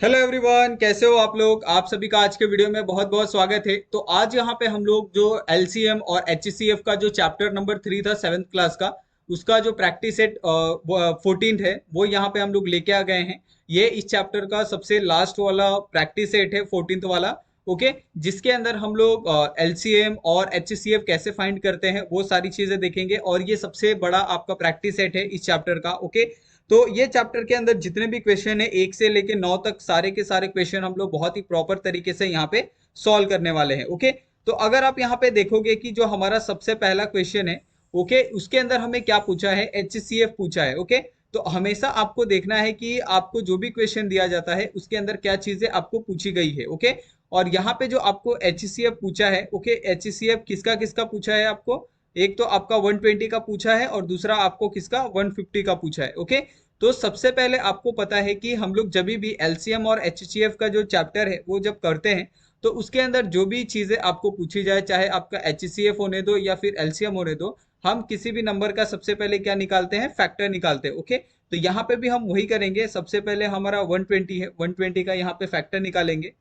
Hello everyone, कैसे हो आप लोग। आप सभी का आज के वीडियो में बहुत बहुत स्वागत है। तो आज यहाँ पे हम लोग जो एलसीएम और एचसीएफ का जो चैप्टर नंबर 3 था 7th क्लास का, उसका जो प्रैक्टिस सेट 14th है वो यहाँ पे हम लोग लेके आ गए हैं। ये इस चैप्टर का सबसे लास्ट वाला प्रैक्टिस सेट है, 14th वाला। ओके, जिसके अंदर हम लोग एलसीएम और एचसीएफ कैसे फाइंड करते हैं वो सारी चीजें देखेंगे, और ये सबसे बड़ा आपका प्रैक्टिस सेट है इस चैप्टर का। ओके, तो ये चैप्टर के अंदर जितने भी क्वेश्चन है 1 से लेके 9 तक, सारे के सारे क्वेश्चन हम लोग बहुत ही प्रॉपर तरीके से यहाँ पे सॉल्व करने वाले हैं। ओके, तो अगर आप यहाँ पे देखोगे कि जो हमारा सबसे पहला क्वेश्चन है, ओके, उसके अंदर हमें क्या पूछा है, एचसीएफ पूछा है। ओके, तो हमेशा आपको देखना है कि आपको जो भी क्वेश्चन दिया जाता है उसके अंदर क्या चीजें आपको पूछी गई है। ओके, और यहाँ पे जो आपको एचसीएफ पूछा है, ओके, एचसीएफ किसका किसका पूछा है आपको, एक तो आपका 120 का पूछा है और दूसरा आपको किसका 150 का पूछा है। ओके, तो सबसे पहले आपको पता है कि हम लोग जब भी एलसीएम और एचसीएफ का जो चैप्टर है वो जब करते हैं, तो उसके अंदर जो भी चीजें आपको पूछी जाए, चाहे आपका एचसीएफ होने दो या फिर एलसीएम होने दो, हम किसी भी नंबर का सबसे पहले क्या निकालते हैं, फैक्टर निकालते हैं। ओके, तो यहाँ पे भी हम वही करेंगे। सबसे पहले हमारा 120 है, 120 का यहाँ पे फैक्टर निकालेंगे।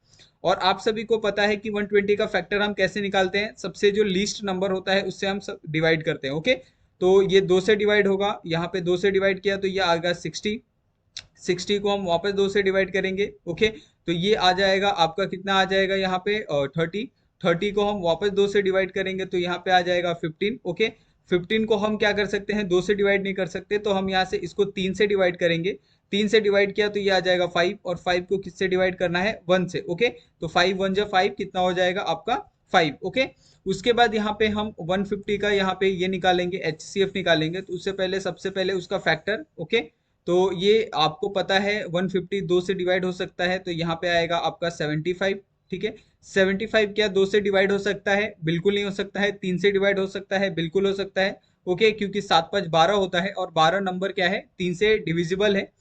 और आप सभी को पता है कि 120 का फैक्टर हम कैसे निकालते हैं, सबसे जो लीस्ट नंबर होता है उससे हम सब डिवाइड करते हैं। ओके, तो ये 2 से डिवाइड होगा, यहाँ पे 2 से डिवाइड किया तो ये आ गया 60। 60 को हम वापस 2 से डिवाइड करेंगे। ओके, तो ये आ जाएगा आपका, कितना आ जाएगा यहाँ पे 30। 30 को हम वापस 2 से डिवाइड करेंगे तो यहाँ पे आ जाएगा 15। ओके, 15 को हम क्या कर सकते हैं, 2 से डिवाइड नहीं कर सकते, तो हम यहाँ से इसको 3 से डिवाइड करेंगे। 3 से डिवाइड किया तो ये आ जाएगा 5, और 5 को किससे डिवाइड करना है, 1 से। ओके, तो 5 1 जा 5, कितना हो जाएगा आपका 5। ओके, उसके बाद यहाँ पे हम 150 का यहाँ पे ये निकालेंगे, एचसीएफ निकालेंगे, तो उससे पहले सबसे पहले उसका फैक्टर। ओके, तो ये आपको पता है 150 2 से डिवाइड हो सकता है, तो यहाँ पे आएगा आपका 75। ठीक है, 75 क्या 2 से डिवाइड हो सकता है, बिल्कुल नहीं हो सकता है। 3 से डिवाइड हो सकता है, बिल्कुल हो सकता है। ओके, क्योंकि 7 5 12 होता है, और 12 नंबर क्या है, 3 से डिविजिबल है।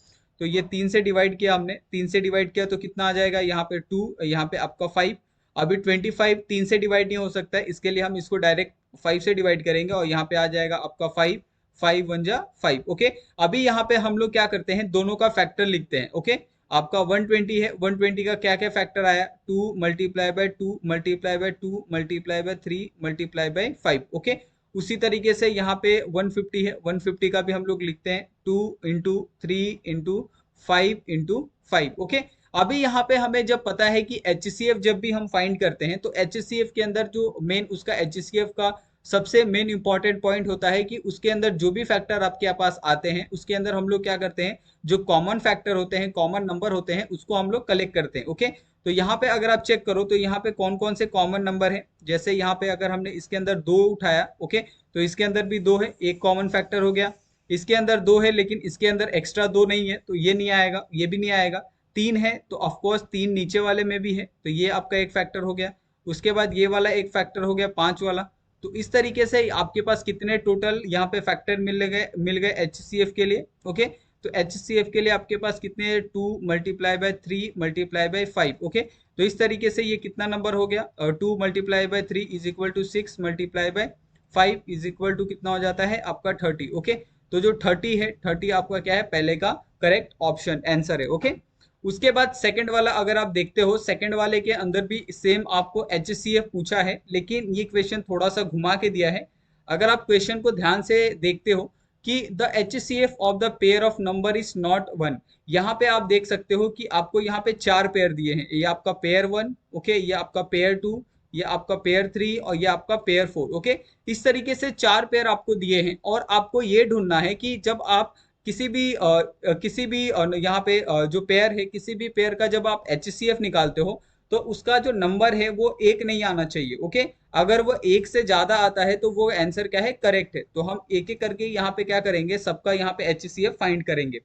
तो ये 3 से डिवाइड किया हमने, 3 से डिवाइड किया तो कितना आ जाएगा, यहाँ पे 2, यहाँ पे आपका 5। अभी 25 3 से डिवाइड नहीं हो सकता है, इसके लिए हम इसको डायरेक्ट 5 से डिवाइड करेंगे, और यहाँ पे आ जाएगा आपका 5। 5 1 जा 5। ओके, अभी यहाँ पे हम लोग क्या करते हैं, दोनों का फैक्टर लिखते हैं। ओके, आपका 120 है, 120 का क्या क्या फैक्टर आया, 2 multiply by 2 multiply by 2 multiply by 3 multiply by 5। Okay, उसी तरीके से यहाँ पे 150 है, 150 का भी हम लोग लिखते हैं 2 इंटू 3 इंटू 5 इंटू 5। ओके, अभी यहाँ पे हमें जब पता है कि एचसीएफ जब भी हम फाइंड करते हैं, तो एचसीएफ के अंदर जो मेन उसका एचसीएफ का सबसे मेन इंपॉर्टेंट पॉइंट होता है कि उसके अंदर जो भी फैक्टर आपके पास आते हैं उसके अंदर हम लोग क्या करते हैं, जो कॉमन फैक्टर होते हैं, कॉमन नंबर होते हैं, उसको हम लोग कलेक्ट करते हैं। ओके, तो यहाँ पे अगर आप चेक करो तो यहाँ पे कौन कौन से कॉमन नंबर है, जैसे यहाँ पे अगर हमने इसके अंदर 2 उठाया, ओके, तो इसके अंदर भी 2 है, एक कॉमन फैक्टर हो गया। इसके अंदर 2 है लेकिन इसके अंदर एक्स्ट्रा 2 नहीं है, तो ये नहीं आएगा, ये भी नहीं आएगा। 3 है तो ऑफकोर्स 3 नीचे वाले में भी है, तो ये आपका एक फैक्टर हो गया। उसके बाद ये वाला एक फैक्टर हो गया, 5 वाला। तो इस तरीके से आपके पास कितने टोटल यहाँ पे फैक्टर मिल गए एचसीएफ के लिए। ओके, तो एचसीएफ के लिए आपके पास कितने, 2 multiply by 3 multiply by 5। Okay, तो इस तरीके से ये कितना नंबर हो गया, 2 multiply by 3 is equal to 6 multiply by 5 is equal to कितना हो जाता है आपका 30। ओके, तो जो 30 है, 30 आपका क्या है, पहले का करेक्ट ऑप्शन आंसर है। ओके, उसके बाद सेकंड वाला अगर आप देखते हो, सेकंड वाले के अंदर भी सेम आपको एचसीएफ पूछा है, लेकिन ये क्वेश्चन थोड़ा सा घुमा के दिया है। अगर आप क्वेश्चन को ध्यान से देखते हो कि the HCF of the pair of number is not 1, यहाँ पे आप देख सकते हो कि आपको यहाँ पे 4 पेयर दिए हैं, ये आपका पेयर 1, ओके, ये आपका पेयर 2, ये आपका पेयर 3 और ये आपका पेयर 4। ओके, इस तरीके से 4 पेयर आपको दिए हैं, और आपको ये ढूंढना है कि जब आप किसी भी यहाँ पे जो पेयर है, किसी भी पेयर का जब आप एचसीएफ निकालते हो तो उसका जो नंबर है वो एक नहीं आना चाहिए। ओके, अगर वो एक से ज्यादा आता है तो वो आंसर क्या है, करेक्ट है। तो हम एक एक करके यहाँ पे क्या करेंगे, सबका यहाँ पे एचसीएफ फाइंड करेंगे।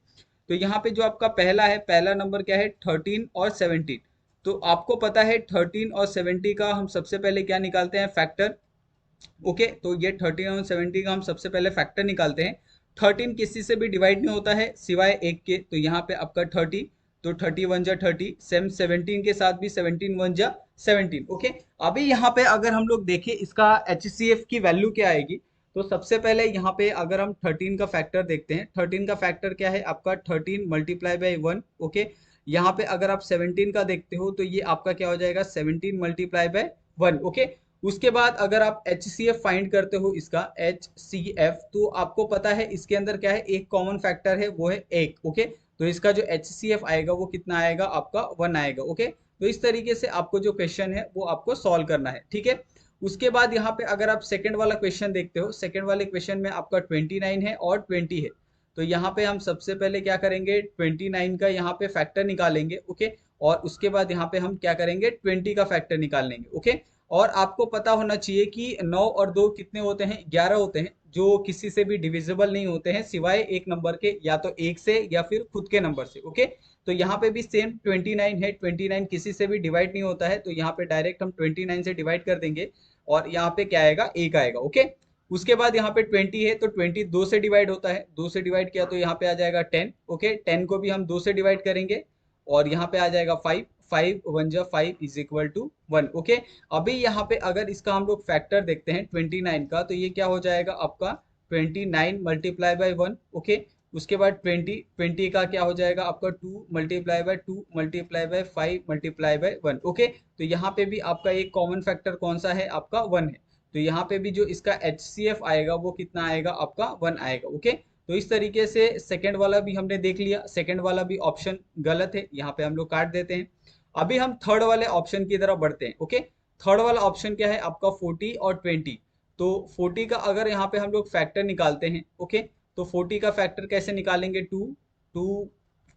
तो यहाँ पे जो आपका पहला है, पहला नंबर क्या है, 13 और 17। तो आपको पता है 13 और 70 का हम सबसे पहले क्या निकालते हैं, फैक्टर। ओके, तो ये 13 और 70 का हम सबसे पहले फैक्टर निकालते हैं। 13 किसी से भी डिवाइड नहीं होता है सिवाय एक के, तो यहाँ पे आपका 30, तो 30 1 जा 30, सेम 17 के साथ भी 17 1 जा 17। ओके, अभी यहाँ पे अगर हम लोग देखें इसका एचसीएफ की वैल्यू क्या आएगी, तो सबसे पहले यहाँ पे अगर हम 13 का फैक्टर देखते हैं, 13 का फैक्टर क्या है आपका, 13 मल्टीप्लाई बाई 1। ओके, यहाँ पे अगर आप 17 का देखते हो तो ये आपका क्या हो जाएगा 17 मल्टीप्लाई बाय 1। ओके, उसके बाद अगर आप HCF फाइंड करते हो इसका HCF, तो आपको पता है इसके अंदर क्या है, एक कॉमन फैक्टर है वो है एक। ओके, तो इसका जो HCF आएगा वो कितना आएगा आपका 1 आएगा। ओके, तो इस तरीके से आपको जो क्वेश्चन है वो आपको सॉल्व करना है। ठीक है, उसके बाद यहाँ पे अगर आप सेकंड वाला क्वेश्चन देखते हो, सेकंड वाले क्वेश्चन में आपका 29 है और 20 है। तो यहाँ पे हम सबसे पहले क्या करेंगे, 29 का यहाँ पे फैक्टर निकालेंगे। ओके, और उसके बाद यहाँ पे हम क्या करेंगे, 20 का फैक्टर निकाल लेंगे। ओके, और आपको पता होना चाहिए कि 9 और 2 कितने होते हैं, 11 होते हैं, जो किसी से भी डिविजिबल नहीं होते हैं सिवाय एक नंबर के, या तो एक से या फिर खुद के नंबर से। ओके, तो यहाँ पे भी सेम 29 है, 29 किसी से भी डिवाइड नहीं होता है, तो यहाँ पे डायरेक्ट हम 29 से डिवाइड कर देंगे और यहाँ पे क्या आएगा, एक आएगा। ओके, उसके बाद यहाँ पे 20 है, तो 20 2 से डिवाइड होता है, 2 से डिवाइड किया तो यहाँ पे आ जाएगा 10। ओके, 10 को भी हम 2 से डिवाइड करेंगे और यहाँ पे आ जाएगा 5, 5 1 जा 5 इज इक्वल टू 1। ओके, अभी यहाँ पे अगर इसका हम लोग फैक्टर देखते हैं 29 का, तो ये क्या हो जाएगा आपका 29 मल्टीप्लाई बाय 1। ओके, उसके बाद 20, 20 का क्या हो जाएगा आपका 2 multiply by 2 multiply by 5 multiply by 1। Okay, तो यहाँ पे भी आपका एक कॉमन फैक्टर कौन सा है, आपका 1 है। तो यहाँ पे भी जो इसका HCF आएगा वो कितना आएगा आपका 1 आएगा। ओके, तो इस तरीके से सेकंड वाला भी हमने देख लिया, सेकंड वाला भी ऑप्शन गलत है, यहाँ पे हम लोग काट देते हैं। अभी हम थर्ड वाले ऑप्शन की तरफ बढ़ते हैं। ओके, थर्ड वाला ऑप्शन क्या है आपका 40 और 20। तो 40 का अगर यहाँ पे हम लोग फैक्टर निकालते हैं, ओके, तो 40 का फैक्टर कैसे निकालेंगे, 2, 2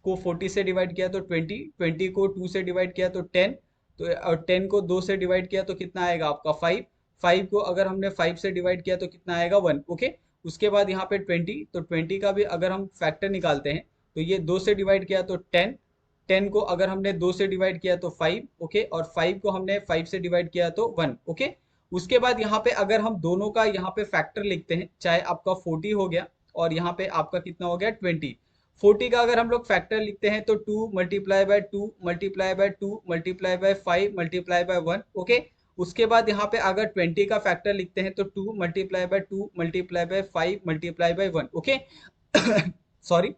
को 40 से डिवाइड किया तो 20, 20 को 2 से डिवाइड किया तो 10, तो और 10 को 2 से डिवाइड किया तो कितना आएगा आपका 5, 5 को अगर हमने 5 से डिवाइड किया तो कितना आएगा 1। ओके, उसके बाद यहाँ पे 20, तो 20 का भी अगर हम फैक्टर निकालते हैं तो ये 2 से डिवाइड किया तो 10, 10 को अगर हमने 2 से डिवाइड किया तो 5। ओके, और 5 को हमने 5 से डिवाइड किया तो 1। ओके, उसके बाद यहाँ पे अगर हम दोनों का यहाँ पे फैक्टर लिखते हैं, चाहे आपका 40 हो गया और यहाँ पे आपका कितना हो गया 20। 40 का अगर हम लोग फैक्टर लिखते हैं तो 2 multiply by 2 multiply by 2 multiply by 5 multiply by 1। Okay, उसके बाद यहाँ पे अगर 20 का फैक्टर लिखते हैं तो 2 multiply by 2 multiply by 5 multiply by 1। Okay, sorry.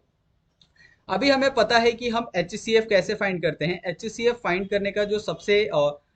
अभी हमें पता है कि हम HCF कैसे फाइंड करते हैं। HCF फाइंड करने का जो सबसे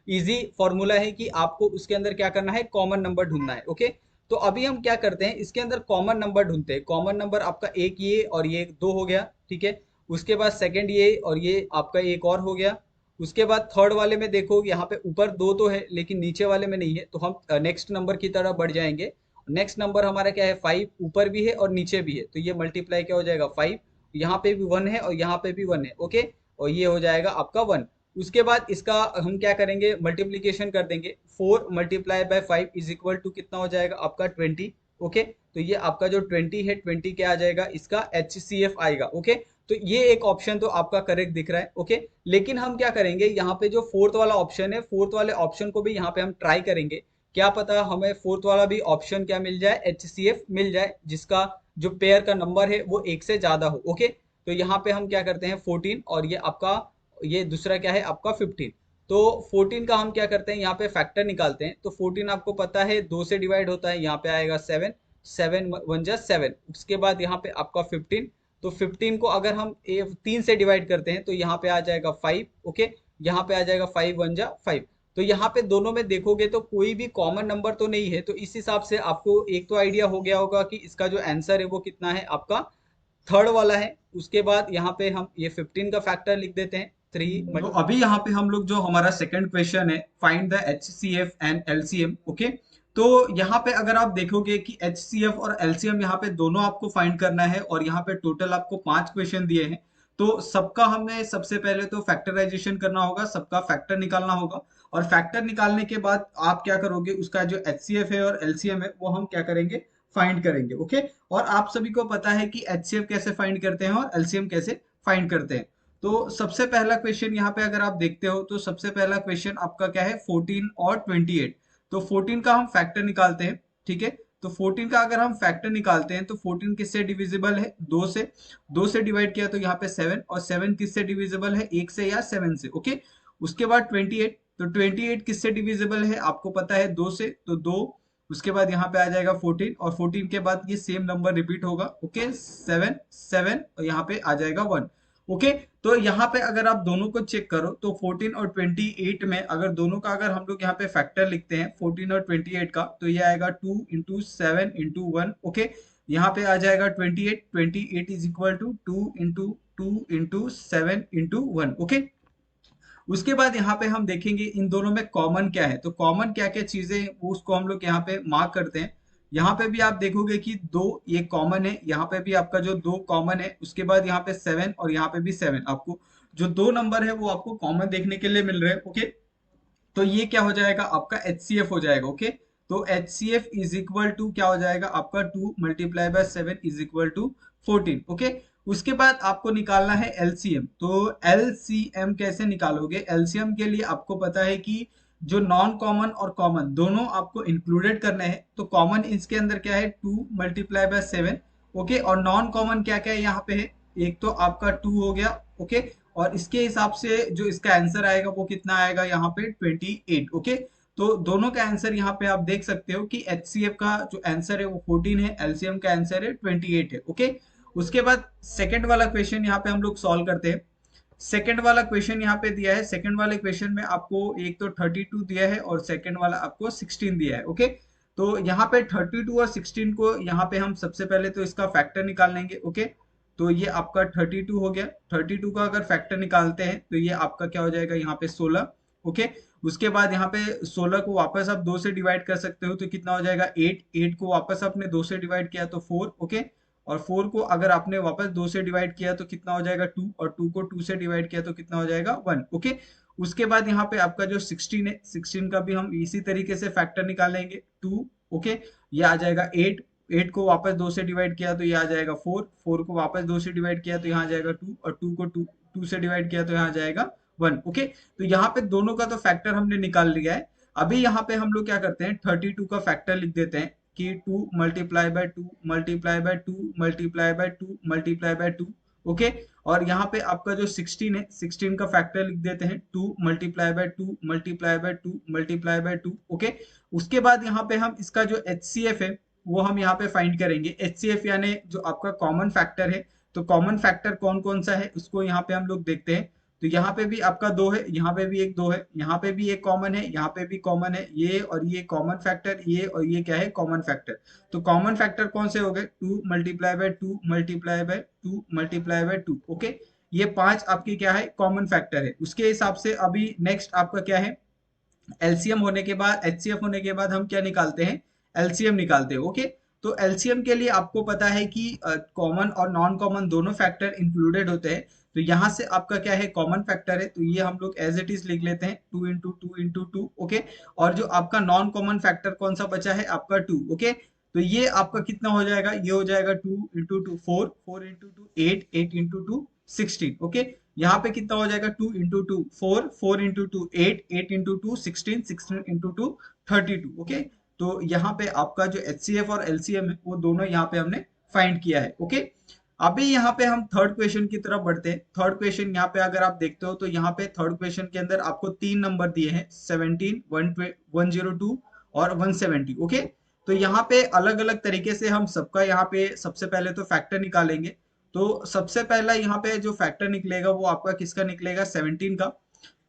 इजी फॉर्मूला है कि आपको उसके अंदर क्या करना है, कॉमन नंबर ढूंढना है। ओके, तो अभी हम क्या करते हैं, इसके अंदर कॉमन नंबर ढूंढते हैं। कॉमन नंबर आपका एक ये और ये दो हो गया, ठीक है। उसके बाद सेकंड ये और ये आपका एक और हो गया। उसके बाद थर्ड वाले में देखो यहाँ पे ऊपर दो तो है लेकिन नीचे वाले में नहीं है, तो हम नेक्स्ट नंबर की तरफ बढ़ जाएंगे। नेक्स्ट नंबर हमारा क्या है 5, ऊपर भी है और नीचे भी है, तो ये मल्टीप्लाई क्या हो जाएगा 5, यहाँ पे भी 1 है और यहाँ पे भी 1 है। ओके, और ये हो जाएगा आपका 1। उसके बाद इसका हम क्या करेंगे, मल्टीप्लीकेशन कर देंगे। 4 multiply by 5 is equal to कितना हो जाएगा आपका 20। ओके, तो ये आपका जो 20 है, 20 क्या आ जाएगा, इसका HCF आएगा। ओके, तो ये एक ऑप्शन तो आपका करेक्ट दिख रहा है। ओके, लेकिन हम क्या करेंगे, यहाँ पे जो फोर्थ वाला ऑप्शन है, फोर्थ वाले ऑप्शन को भी यहाँ पे हम ट्राई करेंगे। क्या पता हमें फोर्थ वाला भी ऑप्शन क्या मिल जाए, HCF मिल जाए, जिसका जो पेयर का नंबर है वो एक से ज्यादा हो। ओके, तो यहाँ पे हम क्या करते हैं 14 और ये आपका, ये दूसरा क्या है आपका 15। तो 14 का हम क्या करते हैं, यहाँ पे फैक्टर निकालते हैं। तो 14 आपको पता है 2 से डिवाइड होता है, यहाँ पे आएगा 7, 7 1 जा 7। उसके बाद यहाँ पे आपका 15, तो 15 को अगर हम 3 से डिवाइड करते हैं तो यहाँ पे आ जाएगा 5। ओके, यहाँ पे आ जाएगा 5 1 जा 5। तो यहाँ पे दोनों में देखोगे तो कोई भी कॉमन नंबर तो नहीं है, तो इस हिसाब से आपको एक तो आइडिया हो गया होगा कि इसका जो आंसर है वो कितना है आपका थर्ड वाला है। उसके बाद यहाँ पे हम ये 15 का फैक्टर लिख देते हैं 3। तो अभी यहाँ पे हम लोग जो हमारा सेकंड क्वेश्चन है, find the HCF and LCM। Okay, तो यहाँ पे अगर आप देखोगे कि HCF और LCM यहाँ पे दोनों आपको फाइंड करना है और यहाँ पे टोटल आपको 5 क्वेश्चन दिए हैं। तो सबका हमें सबसे पहले तो फैक्टराइजेशन करना होगा, सबका फैक्टर निकालना होगा और फैक्टर निकालने के बाद आप क्या करोगे, उसका जो HCF है और LCM है वो हम क्या करेंगे, फाइंड करेंगे। ओके, और आप सभी को पता है कि HCF कैसे फाइंड करते हैं और LCM कैसे फाइंड करते हैं। तो सबसे पहला क्वेश्चन यहाँ पे अगर आप देखते हो तो सबसे पहला क्वेश्चन आपका क्या है 14 और 28। तो 14 का हम फैक्टर निकालते हैं, ठीक है। तो 14 का अगर हम फैक्टर निकालते हैं तो 14 किससे डिविजिबल है, 2 से। 2 से डिवाइड किया तो यहाँ पे 7, और 7 किससे डिविजिबल है, 1 से या 7 से। ओके, उसके बाद 28, तो 28 किससे डिविजिबल है, आपको पता है 2 से, तो 2। उसके बाद यहाँ पे आ जाएगा 14 और 14 के बाद ये सेम नंबर रिपीट होगा। ओके, 7 7 और यहाँ पे आ जाएगा 1। ओके। तो यहाँ पे अगर आप दोनों को चेक करो तो 14 और 28 में अगर दोनों का अगर हम लोग यहाँ पे फैक्टर लिखते हैं 14 और 28 का, तो ये आएगा 2 into 7 into 1। ओके, यहाँ पे आ जाएगा 28, 28 is equal to 2 into 2 into 7 into 1। Okay, उसके बाद यहाँ पे हम देखेंगे इन दोनों में कॉमन क्या है, तो कॉमन क्या क्या चीजें हैं, वो उसको हम लोग यहाँ पे मार्क करते हैं। यहाँ पे भी आप देखोगे कि दो ये कॉमन है, यहाँ पे भी आपका जो दो कॉमन है, उसके बाद यहाँ पे 7 और यहाँ पे भी 7, आपको जो दो नंबर है वो आपको कॉमन देखने के लिए मिल रहे हैं। ओके, तो ये क्या हो जाएगा आपका HCF हो जाएगा। ओके, तो HCF इज इक्वल टू क्या हो जाएगा आपका 2 × 7 इज इक्वल टू 14। ओके, उसके बाद आपको निकालना है LCM। तो LCM कैसे निकालोगे, LCM के लिए आपको पता है कि जो नॉन कॉमन और कॉमन दोनों आपको इंक्लूडेड करने हैं। तो कॉमन इसके अंदर क्या है 2 × 7। ओके, और नॉन कॉमन क्या क्या है यहाँ पे है, एक तो आपका 2 हो गया। ओके, और इसके हिसाब से जो इसका आंसर आएगा वो कितना आएगा यहाँ पे 28। ओके, तो दोनों का आंसर यहाँ पे आप देख सकते हो कि HCF का जो आंसर है वो 14 है, LCM का आंसर है 28 है। ओके, उसके बाद सेकंड वाला क्वेश्चन यहाँ पे हम लोग सॉल्व करते हैं। सेकंड वाला क्वेश्चन यहाँ पे दिया है, सेकंड वाले क्वेश्चन में आपको एक तो 32 दिया है और सेकंड वाला आपको 16 दिया है। ओके, तो यहाँ पे 32 और 16 को यहाँ पे हम सबसे पहले तो इसका फैक्टर निकाल लेंगे। ओके, तो ये आपका 32 हो गया, 32 का अगर फैक्टर निकालते हैं तो ये आपका क्या हो जाएगा यहाँ पे 16। ओके, उसके बाद यहाँ पे 16 को वापस आप 2 से डिवाइड कर सकते हो तो कितना हो जाएगा 8, 8 को वापस आपने 2 से डिवाइड किया तो 4। ओके, और 4 को अगर आपने वापस 2 से डिवाइड किया तो कितना हो जाएगा 2, और 2 को 2 से डिवाइड किया तो कितना हो जाएगा 1। ओके, उसके बाद यहाँ पे आपका जो 16 है, 16 का भी हम इसी तरीके से फैक्टर निकालेंगे 2। ओके, ये आ जाएगा 8, 8 को वापस 2 से डिवाइड किया तो ये आ जाएगा 4, 4 को वापस 2 से डिवाइड किया तो यहाँ आ जाएगा 2, और 2 को 2 से डिवाइड किया तो यहाँ आ जाएगा 1। ओके, तो यहाँ पे दोनों का तो फैक्टर हमने निकाल लिया है। अभी यहाँ पे हम लोग क्या करते हैं 32 का फैक्टर लिख देते हैं कि 2 × 2 × 2 × 2 × 2। ओके, और यहाँ पे आपका जो 16 है, 16 का फैक्टर लिख देते हैं 2 × 2 × 2 × 2। ओके, उसके बाद यहाँ पे हम इसका जो HCF है वो हम यहाँ पे फाइंड करेंगे। HCF यानी जो आपका कॉमन फैक्टर है, तो कॉमन फैक्टर कौन कौन सा है उसको यहाँ पे हम लोग देखते हैं। तो यहाँ पे भी आपका 2 है, यहाँ पे भी एक 2 है, यहाँ पे भी एक कॉमन है, यहाँ पे भी कॉमन है, ये और ये कॉमन फैक्टर, ये और ये क्या है कॉमन फैक्टर। तो कॉमन फैक्टर कौन से हो गए 2 × 2 × 2 × 2। ओके, ये 5 आपकी क्या है कॉमन फैक्टर है। उसके हिसाब से अभी नेक्स्ट आपका क्या है LCM होने के बाद, HCF होने के बाद हम क्या निकालते हैं LCM निकालते हैं। ओके, तो LCM के लिए आपको पता है कि कॉमन और नॉन कॉमन दोनों फैक्टर इंक्लूडेड होते हैं। तो यहाँ से आपका क्या है कॉमन फैक्टर है, तो ये हम लोग एज इट इज लिख लेते हैं 2 × 2 × 2। ओके, और जो आपका नॉन कॉमन फैक्टर कौन सा बचा है आपका 2। ओके, तो ये आपका कितना हो जाएगा, ये हो जाएगा 2 × 2 4, 4 × 2 8, 8 × 2 16। ओके, यहाँ पे कितना हो जाएगा 2 × 2 4, 4 × 2 8, 8 × 2 16, 16 × 2 32। ओके, तो यहाँ पे आपका जो HCF और LCM है वो दोनों यहाँ पे हमने फाइंड किया है। ओके, अभी यहाँ पे हम थर्ड क्वेश्चन की तरफ बढ़ते हैं। थर्ड क्वेश्चन यहाँ पे अगर आप देखते हो तो यहाँ पे थर्ड क्वेश्चन के अंदर आपको 3 नंबर दिए हैं 17, 102 और 170। ओके, तो यहाँ पे अलग अलग तरीके से हम सबका यहाँ पे सबसे पहले तो फैक्टर निकालेंगे। तो सबसे पहला यहाँ पे जो फैक्टर निकलेगा वो आपका किसका निकलेगा 17 का।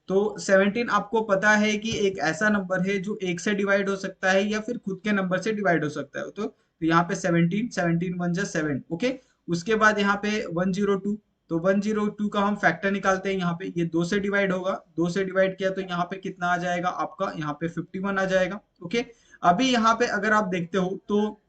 तो 17 आपको पता है कि एक ऐसा नंबर है जो एक से डिवाइड हो सकता है या फिर खुद के नंबर से डिवाइड हो सकता है। तो यहाँ पे 17, 17 1 जा 7। ओके, उसके बाद यहाँ पे 102, तो 102 का हम फैक्टर निकालते हैं। यहाँ पे ये 2 से डिवाइड होगा, 2 से डिवाइड किया तो यहाँ पे कितना आ जाएगा आपका, यहाँ पे 51 आ जाएगा। ओके, अभी यहाँ पे अगर आप देखते हो तो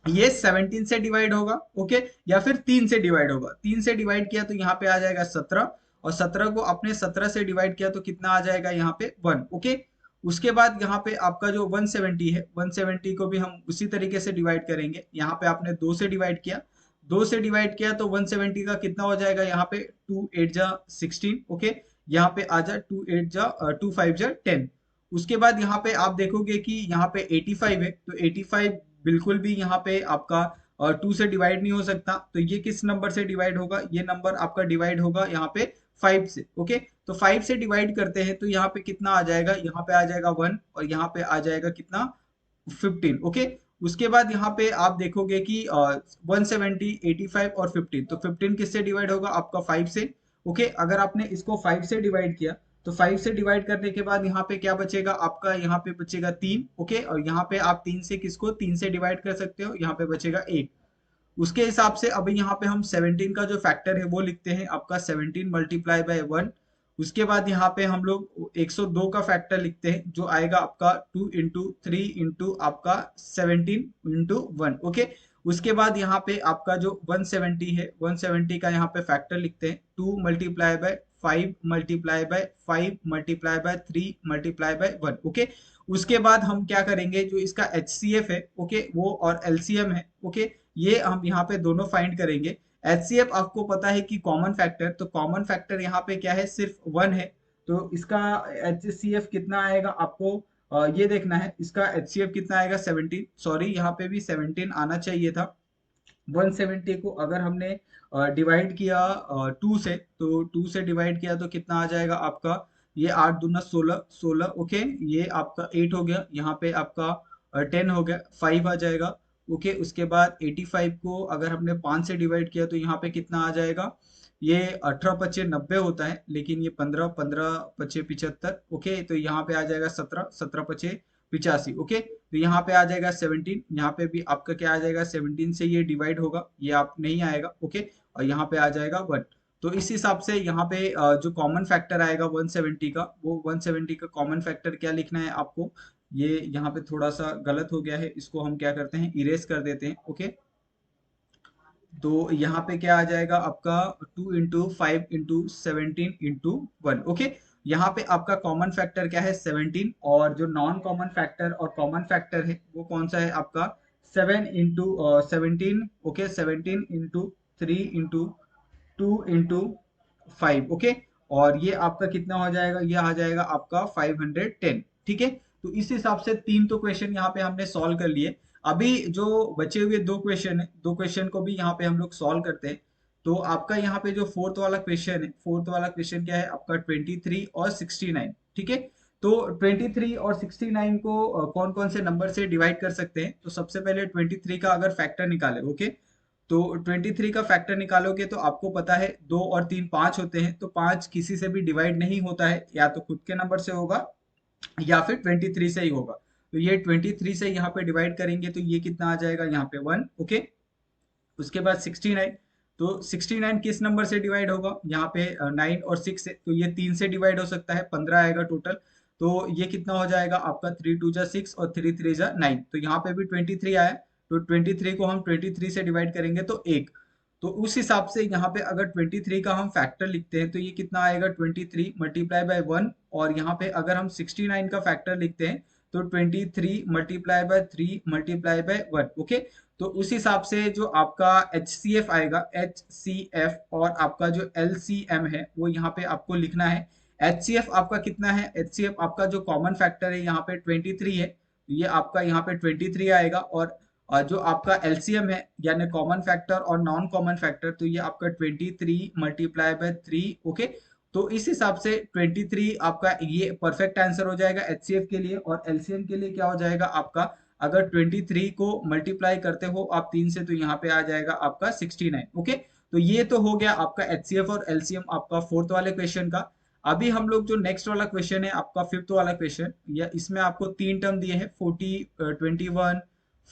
ये 17 से डिवाइड होगा। ओके, या फिर 3 से डिवाइड होगा, 3 से डिवाइड किया तो यहाँ पे आ जाएगा 17, और 17 को अपने 17 से डिवाइड किया तो कितना आ जाएगा यहाँ पे 1। ओके, उसके बाद यहाँ पे आपका जो 170 है, 170 को भी हम उसी तरीके से डिवाइड करेंगे। यहाँ पे आपने 2 से डिवाइड किया, 2 से डिवाइड किया तो 170 का कितना हो जाएगा यहाँ पे 2 8 जा 16। ओके, यहाँ पे आ जा 2 8 जा 2 5 जा 10। उसके बाद यहाँ पे आप देखोगे कि यहाँ पे 85 है, तो 85 बिल्कुल भी यहाँ पे आपका 2 से डिवाइड नहीं हो सकता। तो ये किस नंबर से डिवाइड होगा, ये नंबर आपका डिवाइड होगा यहाँ पे 5 से। ओके, तो 5 से डिवाइड करते हैं तो यहाँ पे कितना आ जाएगा, यहाँ पे आ जाएगा 1, और यहाँ पे आ जाएगा कितना 15। ओके, उसके बाद यहाँ पे आप देखोगे कि 170, 85 और 15, तो 15 किससे डिवाइड होगा आपका 5 से, ओके, अगर आपने इसको 5 से डिवाइड किया तो 5 से डिवाइड करने के बाद यहाँ पे क्या बचेगा आपका, यहाँ पे बचेगा 3। ओके, और यहाँ पे आप 3 से किसको 3 से डिवाइड कर सकते हो, यहाँ पे बचेगा 8। उसके हिसाब से अभी यहाँ पे हम 17 का जो फैक्टर है वो लिखते हैं आपका 17 मल्टीप्लाई बाय 1। उसके बाद यहाँ पे हम लोग 102 का फैक्टर लिखते हैं जो आएगा आपका 2 इंटू 3 इंटू आपका 17 इंटू 1। ओके, उसके बाद यहाँ पे आपका जो 170 है 170 का यहाँ पे फैक्टर लिखते हैं 2 multiply by 5 multiply by 5 multiply by 3 multiply by 1। Okay, उसके बाद हम क्या करेंगे, जो इसका HCF है ओके वो और LCM है ओके, ये हम यहाँ पे दोनों फाइंड करेंगे। HCF आपको पता है कि कॉमन फैक्टर, तो कॉमन फैक्टर यहाँ पे क्या है, सिर्फ 1 है। तो इसका HCF कितना आएगा आपको ये देखना है, इसका HCF कितना आएगा 17, सॉरी यहाँ पे भी 17 आना चाहिए था। 170 को अगर हमने डिवाइड किया 2 से, तो 2 से डिवाइड किया तो कितना आ जाएगा आपका, ये 8 दूना 16 16। ओके, ये आपका 8 हो गया, यहाँ पे आपका 10 हो गया, 5 आ जाएगा। ओके, उसके बाद 85 को अगर हमने 5 से डिवाइड किया तो यहाँ पे कितना आ जाएगा, ये 18 पच्चे 90 होता है, लेकिन ये 15 15 पच्चे 75। ओके, तो यहाँ पे आ जाएगा 17 17 पच्चे 85। ओके, तो यहाँ पे आ जाएगा 17, यहाँ पे भी आपका क्या आ जाएगा 17 से ये डिवाइड होगा, ये आप नहीं आएगा। ओके, और यहाँ पे आ जाएगा 1। तो इस हिसाब से यहाँ पे जो कॉमन फैक्टर आएगा 170 का, वो 170 का कॉमन फैक्टर क्या लिखना है आपको, ये यहाँ पे थोड़ा सा गलत हो गया है, इसको हम क्या करते हैं इरेज कर देते हैं। ओके, तो यहाँ पे क्या आ जाएगा आपका 2 इंटू 5 इंटू 17 इंटू 1। ओके, यहाँ पे आपका कॉमन फैक्टर क्या है 17, और जो नॉन कॉमन फैक्टर और कॉमन फैक्टर है वो कौन सा है आपका 7 into 17। Okay, 17 into 3 into 2 into 5। Okay, और ये आपका कितना हो जाएगा, ये आ जाएगा आपका 510। ठीक है, तो इस हिसाब से 3 तो क्वेश्चन यहाँ पे हमने सॉल्व कर लिए। अभी जो बचे हुए 2 क्वेश्चन है, 2 क्वेश्चन को भी यहाँ पे हम लोग सॉल्व करते हैं। तो आपका यहाँ पे जो फोर्थ वाला क्वेश्चन है, फोर्थ वाला क्वेश्चन क्या है आपका 23 और 69। ठीक है, तो 23 और 69 को कौन कौन से नंबर से डिवाइड कर सकते हैं, तो सबसे पहले 23 का अगर फैक्टर निकाले। ओके, तो 23 का फैक्टर निकालोगे तो आपको पता है 2 और 3 5 होते हैं, तो 5 किसी से भी डिवाइड नहीं होता है, या तो खुद के नंबर से होगा या फिर 23 से ही होगा। तो ये 23 से यहाँ पे डिवाइड करेंगे तो ये कितना आ जाएगा यहाँ पे 1। ओके, उसके बाद 69, तो 69 किस नंबर से डिवाइड होगा, यहाँ पे 9 और 6 से, तो ये 3 से डिवाइड हो सकता है, 15 आएगा टोटल। तो ये कितना हो जाएगा आपका 3 2 जा 6 और 3 3 जा 9, तो यहाँ पे भी 23 आया। तो 23 को हम 23 से डिवाइड करेंगे तो 1। तो उस हिसाब से यहाँ पे अगर 23 का हम फैक्टर लिखते हैं तो ये कितना आएगा 23 मल्टीप्लाई बाय 1, और यहाँ पे अगर हम 69 का फैक्टर लिखते हैं तो 23 multiply by 3 multiply by 1। Okay, तो उस हिसाब से जो आपका HCF आएगा, HCF और आपका जो LCM है वो यहाँ पे आपको लिखना है। HCF आपका कितना है, HCF आपका जो कॉमन फैक्टर है यहाँ पे 23 है, तो ये आपका यहाँ पे 23 आएगा। और जो आपका LCM है यानी कॉमन फैक्टर और नॉन कॉमन फैक्टर, तो ये आपका 23 मल्टीप्लाई बाय 3। ओके, तो इस हिसाब से 23 आपका ये परफेक्ट आंसर हो जाएगा HCF के लिए, और LCM के लिए क्या हो जाएगा आपका, अगर 23 को मल्टीप्लाई करते हो आप 3 से तो यहाँ पे आ जाएगा आपका 69। ओके, तो ये तो हो गया आपका HCF और LCM आपका फोर्थ वाले क्वेश्चन का। अभी हम लोग जो नेक्स्ट वाला क्वेश्चन है आपका फिफ्थ वाला क्वेश्चन, या इसमें आपको 3 टर्म दिए हैं 40 21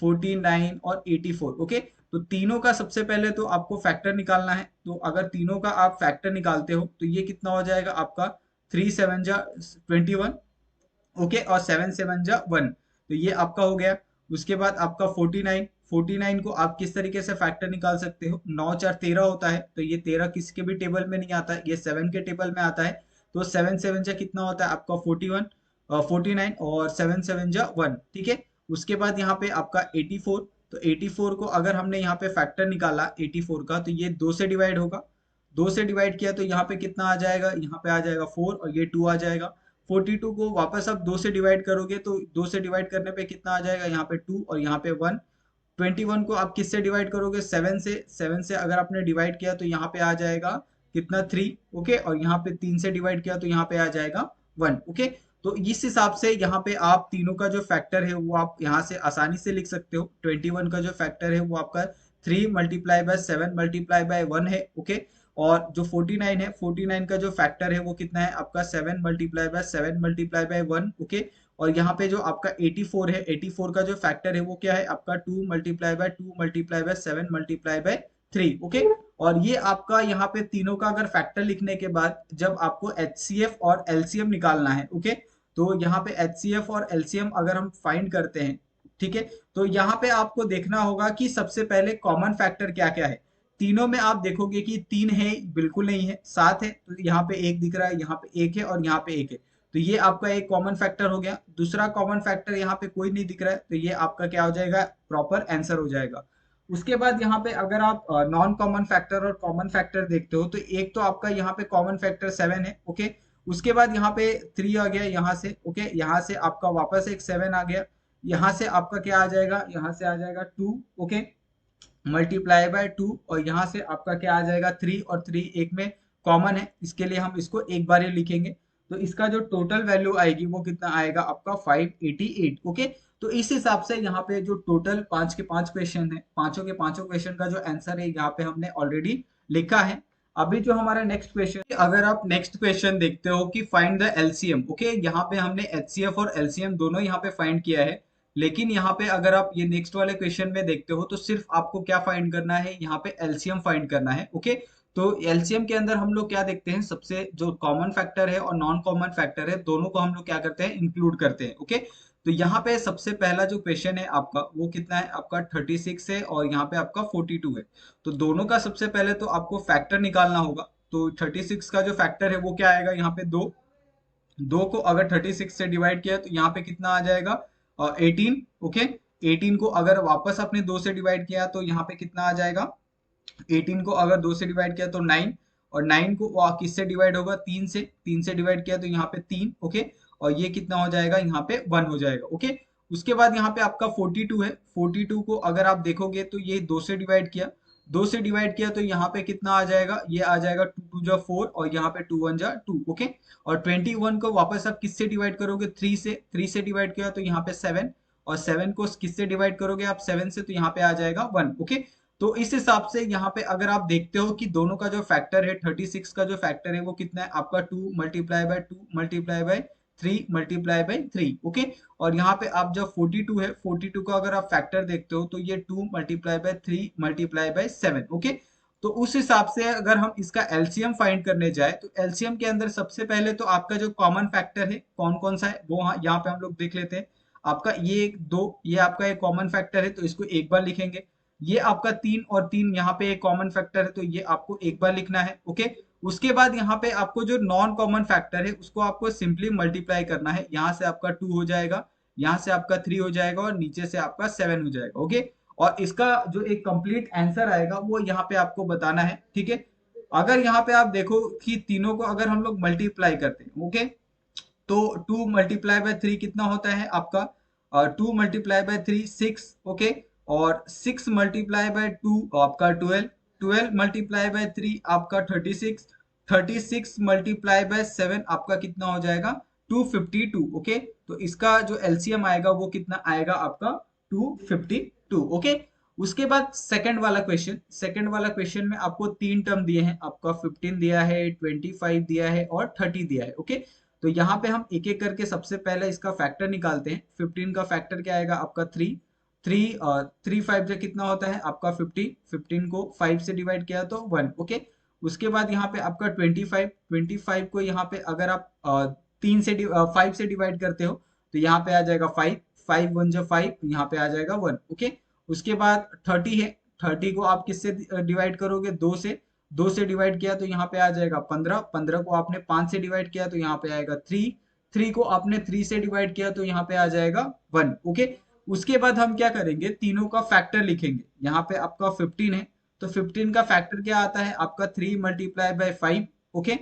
49 और 84। ओके, तो तीनों का सबसे पहले तो आपको फैक्टर निकालना है। तो अगर तीनों का आप फैक्टर निकालते हो तो ये कितना हो जाएगा आपका 3 7 जा 21। ओके, और 7 7 जा 1, तो ये आपका हो गया। उसके बाद आपका 49, 49 को आप किस तरीके से फैक्टर निकाल सकते हो, 9 4 13 होता है, तो ये 13 किसी के भी टेबल में नहीं आता है, ये 7 के टेबल में आता है। तो 7 7 जा कितना होता है आपका 41 49, और 7 7 जा 1। ठीक है, उसके बाद यहाँ पे आपका 84, तो 84 को अगर हमने यहाँ पे फैक्टर निकाला 84 का, तो ये 2 से डिवाइड होगा, 2 से डिवाइड किया तो यहाँ पे कितना आ जाएगा, यहाँ पे आ जाएगा 4 और ये 2 आ जाएगा। 42 को वापस आप 2 से डिवाइड करोगे तो 2 से डिवाइड करने पे कितना आ जाएगा, यहाँ पे 2 और यहाँ पे 1। 21 को आप किससे डिवाइड करोगे, 7 से, 7 से अगर आपने डिवाइड किया तो यहाँ पे आ जाएगा कितना 3। ओके, और यहाँ पे 3 से डिवाइड किया तो यहाँ पे आ जाएगा 1। ओके, तो इस हिसाब से यहाँ पे आप तीनों का जो फैक्टर है वो आप यहाँ से आसानी से लिख सकते हो। 21 का जो फैक्टर है वो आपका 3 मल्टीप्लाई बाय 7 मल्टीप्लाई बाय 1 है। ओके, और जो 49 है, 49 का जो फैक्टर है वो कितना है आपका 7 multiply by 7 multiply by 1, okay. और यहाँ पे जो आपका 84 है, 84 का जो फैक्टर है वो क्या है आपका 2 multiply by 2 multiply by 7 multiply by 3, okay. और ये आपका यहाँ पे तीनों का अगर फैक्टर लिखने के बाद जब आपको एचसीएफ और एलसीएम निकालना है, ओके, तो यहाँ पे एचसीएफ और एलसीएम अगर हम फाइंड करते हैं, ठीक है, तो यहाँ पे आपको देखना होगा कि सबसे पहले कॉमन फैक्टर क्या क्या है। तीनों में आप देखोगे कि 3 है, बिल्कुल नहीं है, 7 है, तो यहाँ पे 1 दिख रहा है, यहाँ पे 1 है और यहाँ पे 1 है, तो ये आपका एक कॉमन फैक्टर हो गया। दूसरा कॉमन फैक्टर यहाँ पे कोई नहीं दिख रहा है, तो ये आपका क्या हो जाएगा, प्रॉपर आंसर हो जाएगा। उसके बाद यहाँ पे अगर आप नॉन कॉमन फैक्टर और कॉमन फैक्टर देखते हो, तो एक तो आपका यहाँ पे कॉमन फैक्टर 7 है, ओके। उसके बाद यहाँ पे 3 आ गया यहाँ से, ओके, यहाँ से आपका वापस एक 7 आ गया, यहाँ से आपका क्या आ जाएगा, यहाँ से आ जाएगा 2, ओके, मल्टीप्लाई बाय 2, और यहाँ से आपका क्या आ जाएगा 3, और 3 एक में कॉमन है, इसके लिए हम इसको एक बार ही लिखेंगे। तो इसका जो टोटल वैल्यू आएगी वो कितना आएगा आपका 588, ओके। तो इस हिसाब से यहाँ पे जो टोटल 5 के 5 क्वेश्चन है, पांचों के पांचों क्वेश्चन का जो आंसर है यहाँ पे हमने ऑलरेडी लिखा है। अभी जो हमारा नेक्स्ट क्वेश्चन, अगर आप नेक्स्ट क्वेश्चन देखते हो कि फाइंड द एलसीएम, ओके, यहाँ पे हमने एचसीएफ और एलसीएम दोनों यहाँ पे फाइंड किया है। लेकिन यहाँ पे अगर आप ये नेक्स्ट वाले क्वेश्चन में देखते हो तो सिर्फ आपको क्या फाइंड करना है, यहाँ पे एलसीएम फाइंड करना है, ओके। तो एलसीएम के अंदर हम लोग क्या देखते हैं, सबसे जो कॉमन फैक्टर है और नॉन कॉमन फैक्टर है दोनों को हम लोग क्या करते हैं, इंक्लूड करते हैं, ओके। तो यहाँ पे सबसे पहला जो क्वेश्चन है आपका वो कितना है आपका 36 है, और यहाँ पे आपका 42 है। तो दोनों का सबसे पहले तो आपको फैक्टर निकालना होगा। तो 36 का जो फैक्टर है वो क्या आएगा, यहाँ पे 2, 2 को अगर 36 से डिवाइड किया तो यहाँ पे कितना आ जाएगा 18, ओके। 18 को अगर वापस अपने 2 से डिवाइड किया तो यहाँ पे कितना आ जाएगा, 18 को अगर 2 से डिवाइड किया तो 9, और 9 को किससे डिवाइड होगा, 3 से, 3 से डिवाइड किया तो यहाँ पे 3, ओके। और ये कितना हो जाएगा, यहाँ पे 1 हो जाएगा, ओके। उसके बाद यहाँ पे आपका 42 है, 42 को अगर आप देखोगे तो ये 2 से डिवाइड किया, 2 से डिवाइड किया तो यहाँ पे कितना आ जाएगा, ये आ जाएगा 2 2 जा 4, और यहाँ पे 2 1 जा 2, ओके। और 21 को वापस आप किससे डिवाइड करोगे, 3 से, 3 से डिवाइड किया तो यहाँ पे 7, और 7 को किससे डिवाइड करोगे आप 7 से, तो यहाँ पे आ जाएगा 1, ओके। तो इस हिसाब से यहाँ पे अगर आप देखते हो कि दोनों का जो फैक्टर है 36 का जो फैक्टर है वो कितना है आपका 2 multiply by 2 multiply by 3 multiply by 3, okay. और यहाँ पे आप जब 42 है, 42 का अगर आप फैक्टर देखते हो तो ये 2 multiply by 3 multiply by 7, okay. तो उस हिसाब से अगर हम इसका एलसीएम फाइंड करने जाए तो एलसीएम के अंदर सबसे पहले तो आपका जो कॉमन फैक्टर है कौन कौन सा है वो यहाँ पे हम लोग देख लेते हैं। आपका ये 2, ये आपका एक कॉमन फैक्टर है तो इसको एक बार लिखेंगे। ये आपका 3 और 3 यहाँ पे एक कॉमन फैक्टर है तो ये आपको एक बार लिखना है, ओके। उसके बाद यहाँ पे आपको जो नॉन कॉमन फैक्टर है उसको आपको सिंपली मल्टीप्लाई करना है। यहाँ से आपका 2 हो जाएगा, यहाँ से आपका 3 हो जाएगा, और नीचे से आपका 7 हो जाएगा, ओके। और इसका जो एक कंप्लीट आंसर आएगा वो यहाँ पे आपको बताना है, ठीक है। अगर यहाँ पे आप देखो कि तीनों को अगर हम लोग मल्टीप्लाई करते हैं, ओके, तो 2 मल्टीप्लाई बाय 3 कितना होता है आपका, 2 मल्टीप्लाई बाय 3 6, ओके। और 6 मल्टीप्लाई बाय 2 आपका 12, 12 मल्टीप्लाई बाय 3 आपका 36, 36 मल्टीप्लाई बाय 7 आपका कितना हो जाएगा 252, ओके। तो इसका जो एलसीएम आएगा वो कितना आएगा आपका 252, ओके। उसके बाद सेकंड वाला क्वेश्चन, सेकंड वाला क्वेश्चन में आपको 3 टर्म दिए हैं, आपका 15 दिया है, 25 दिया है और 30 दिया है, ओके। तो यहाँ पे हम एक एक करके सबसे पहले इसका फैक्टर निकालते हैं। 15 का फैक्टर क्या आएगा आपका 3, 3 3 5 जो कितना होता है आपका 50, 15 को 5 से डिवाइड किया तो 1, ओके। उसके बाद यहाँ पे आपका 25, 25 को यहाँ पे अगर आप 5 से डिवाइड करते हो तो यहाँ पे आ जाएगा 5, 5 1 जो 5, यहाँ पे आ जाएगा 1, ओके। उसके बाद 30 है, 30 को आप किससे डिवाइड करोगे, 2 से, 2 से डिवाइड किया तो यहाँ पे आ जाएगा 15, 15 को आपने 5 से डिवाइड किया तो यहाँ पे आएगा 3, 3 को आपने 3 से डिवाइड किया तो यहाँ पे आ जाएगा 1, ओके। उसके बाद हम क्या करेंगे, तीनों का फैक्टर लिखेंगे। यहाँ पे आपका 15 है तो 15 का फैक्टर क्या आता है आपका 3 मल्टीप्लाई बाय 5, ओके।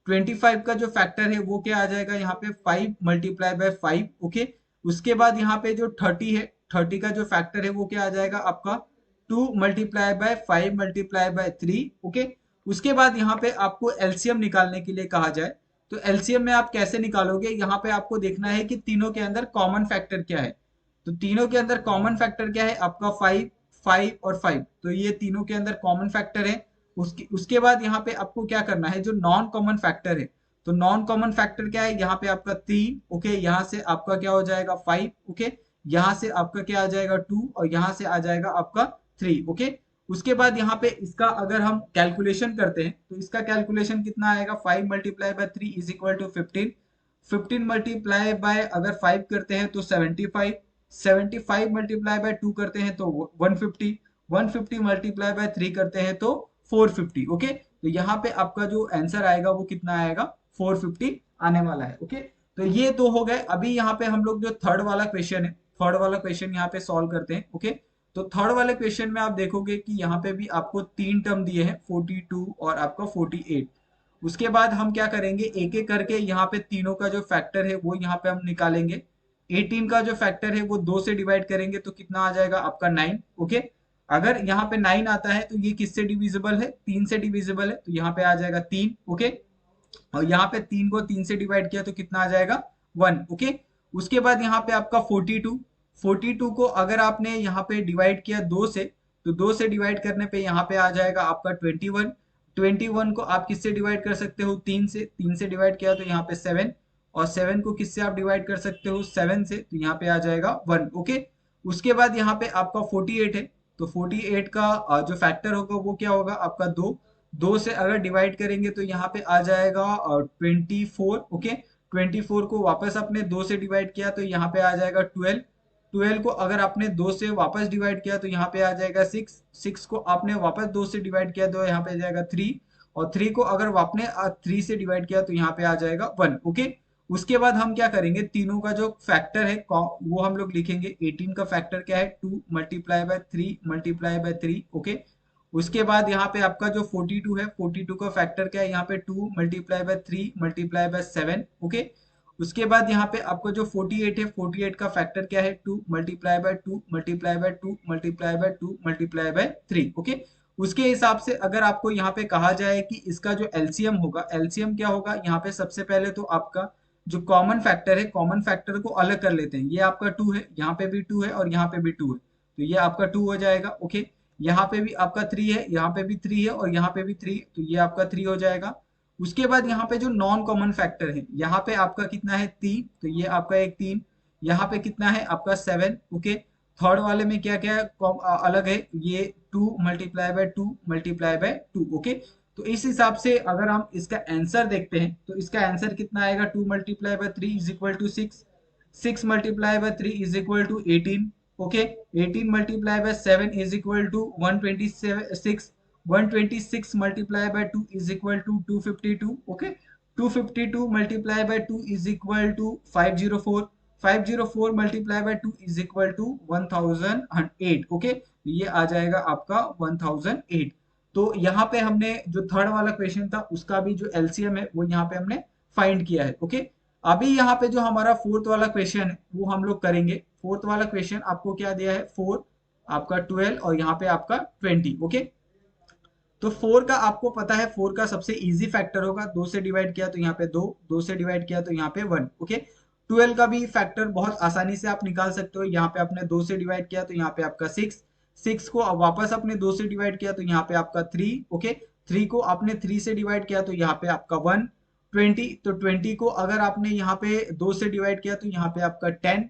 25 का जो फैक्टर है वो क्या आ जाएगा यहाँ पे 5 मल्टीप्लाई बाय 5, ओके। उसके बाद यहाँ पे जो 30 है, 30 का जो फैक्टर है वो क्या आ जाएगा आपका 2 multiply by 5 multiply by 3, okay. उसके बाद यहाँ पे आपको एलसीएम निकालने के लिए कहा जाए तो एलसीएम में आप कैसे निकालोगे, यहाँ पे आपको देखना है कि तीनों के अंदर कॉमन फैक्टर क्या है। तो तीनों के अंदर कॉमन फैक्टर क्या है आपका 5, 5 और 5, तो ये तीनों के अंदर कॉमन फैक्टर है। उसके बाद यहाँ पे आपको क्या करना है, जो नॉन कॉमन फैक्टर है, तो नॉन कॉमन फैक्टर क्या है, यहाँ पे आपका 3, ओके, यहाँ से आपका क्या हो जाएगा 5, ओके, यहाँ से आपका क्या आ जाएगा 2 और यहाँ से आ जाएगा आपका 3, ओके। उसके बाद यहाँ पे इसका अगर हम कैलकुलेशन करते हैं तो इसका कैलकुलेशन कितना आएगा, 5 multiply by 3 is equal to 15, 15 multiply by अगर 5 करते हैं तो 75, 75 मल्टीप्लाई बाय 2 करते हैं तो 150, 150 मल्टीप्लाई बाय 3 करते हैं तो 450, ओके। तो यहाँ पे आपका जो आंसर आएगा वो कितना आएगा, 450 आने वाला है, ओके। तो ये दो हो गए। अभी यहाँ पे हम लोग जो थर्ड वाला क्वेश्चन है, थर्ड वाला क्वेश्चन यहाँ पे सॉल्व करते हैं, ओके। तो थर्ड वाले क्वेश्चन में आप देखोगे कि यहाँ पे भी आपको तीन टर्म दिए हैं, 42 और आपका 48। उसके बाद हम क्या करेंगे, एक एक करके यहाँ पे तीनों का जो फैक्टर है वो यहाँ पे हम निकालेंगे। 18 का जो फैक्टर है वो 2 से डिवाइड करेंगे तो कितना आ जाएगा आपका 9, ओके। अगर यहाँ पे 9 आता है तो ये किससे डिविजिबल है, 3 से डिविजिबल है, तो यहाँ पे आ जाएगा 3, ओके। और यहाँ पे 3 को 3 से डिवाइड किया तो कितना आ जाएगा 1, ओके। उसके बाद यहाँ पे आपका 42, 42 को अगर आपने यहाँ पे डिवाइड किया 2 से, तो 2 से डिवाइड करने पे यहाँ पे आ जाएगा आपका 21, 21 को आप किससे डिवाइड कर सकते हो, 3 से, 3 से डिवाइड किया तो यहाँ पे 7, और 7 को किससे आप डिवाइड कर सकते हो, 7 से, तो यहाँ पे आ जाएगा 1, ओके। उसके बाद यहाँ पे आपका 48 है, तो 48 का जो फैक्टर होगा वो क्या होगा आपका 2, 2 से अगर डिवाइड करेंगे तो यहाँ पे आ जाएगा 24, ओके। 24 को वापस आपने 2 से डिवाइड किया तो यहाँ पे आ जाएगा 12, 12 को अगर आपने 2 से वापस डिवाइड किया तो यहाँ पे आ जाएगा 6, 6 को आपने वापस 2 से डिवाइड किया तो यहाँ पे आ जाएगा 3, और 3 को अगर आपने 3 से डिवाइड किया तो यहाँ पे आ जाएगा 1, ओके। उसके बाद हम क्या करेंगे, तीनों का जो फैक्टर है वो हम लोग लिखेंगे। 18 का फैक्टर क्या है, 2 multiply by 3 multiply by 3, okay. उसके बाद यहाँ पे आपका जो 42 है, 42 का फैक्टर क्या है, यहाँ पे 2 multiply by 3 multiply by 7, okay. उसके बाद यहाँ पे आपको जो 48 है, 48 का फैक्टर क्या है, 2 multiply by 2 multiply by 2 multiply by 2 multiply by 3, okay. उसके हिसाब से अगर आपको यहाँ पे कहा जाए कि इसका जो एलसीएम होगा, एलसीएम क्या होगा, यहाँ पे सबसे पहले तो आपका जो कॉमन फैक्टर है, कॉमन फैक्टर को अलग कर लेते हैं। ये आपका 2 है, यहाँ पे भी 2 है और यहाँ पे भी 2 है, तो ये आपका 2 हो जाएगा, ओके। यहाँ पे भी आपका 3 है, यहाँ पे भी 3 है और यहाँ पे भी 3, तो ये आपका 3 हो जाएगा। उसके बाद यहाँ पे जो नॉन कॉमन फैक्टर है, यहाँ पे आपका कितना है 3, तो ये आपका एक 3, यहाँ पे कितना है आपका 7, ओके। थर्ड वाले में क्या क्या अलग है, ये 2 multiply by 2 multiply by 2, okay. तो इस हिसाब से अगर हम इसका आंसर देखते हैं तो इसका आंसर कितना आएगा, 2 multiply by 3 is equal to 6, 6 multiply by 3 is equal to 18, okay. 18 multiply by 7 is equal to 126, 126 multiply by 2 is equal to 252, okay. 252 multiply by 2 is equal to 504, 504 multiply by 2 is equal to 1008, okay. ये आ जाएगा आपका 1008। तो यहाँ पे हमने जो third वाला क्वेश्चन था उसका भी जो एलसीएम है वो यहाँ पे हमने फाइंड किया है, ओके। अभी यहाँ पे जो हमारा फोर्थ वाला क्वेश्चन है वो हम लोग करेंगे। फोर्थ वाला क्वेश्चन आपको क्या दिया है, 4, आपका 12 और यहाँ पे आपका 20, ओके। तो 4 का आपको पता है, 4 का सबसे इजी फैक्टर होगा, 2 से डिवाइड किया तो यहाँ पे 2, 2 से डिवाइड किया तो यहाँ पे 1, ओके। 12 का भी फैक्टर बहुत आसानी से आप निकाल सकते हो, यहाँ पे आपने 2 से डिवाइड किया तो यहाँ पे आपका 6, 6 को अब वापस आपने 2 से डिवाइड किया तो यहाँ पे आपका 3, ओके। 3 को आपने 3 से डिवाइड किया तो यहाँ पे आपका 1, 20, तो 20 को अगर आपने यहाँ पे 2 से डिवाइड किया तो यहाँ पे आपका 10,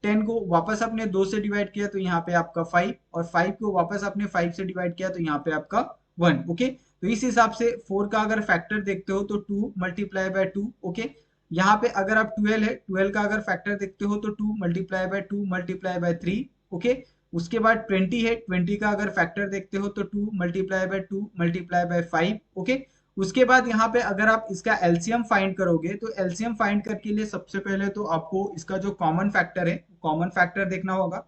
10 को वापस आपने 2 से डिवाइड किया तो यहाँ पे आपका 5, और 5 को वापस आपने 5 से डिवाइड किया तो यहाँ पे आपका 1, ओके। तो इस हिसाब से 4 का अगर फैक्टर देखते हो तो 2 मल्टीप्लाई बाय 2, ओके। यहाँ पे अगर आप 12 है, 12 का अगर फैक्टर देखते हो तो 2 multiply by 2 multiply by 3, okay. उसके बाद 20 है, 20 का अगर फैक्टर देखते हो तो 2 multiply by 2 multiply by 5, okay. उसके बाद यहाँ पे अगर आप इसका एलसीएम फाइंड करोगे तो एलसीएम फाइंड करने के लिए सबसे पहले तो आपको इसका जो कॉमन फैक्टर है, कॉमन फैक्टर देखना होगा।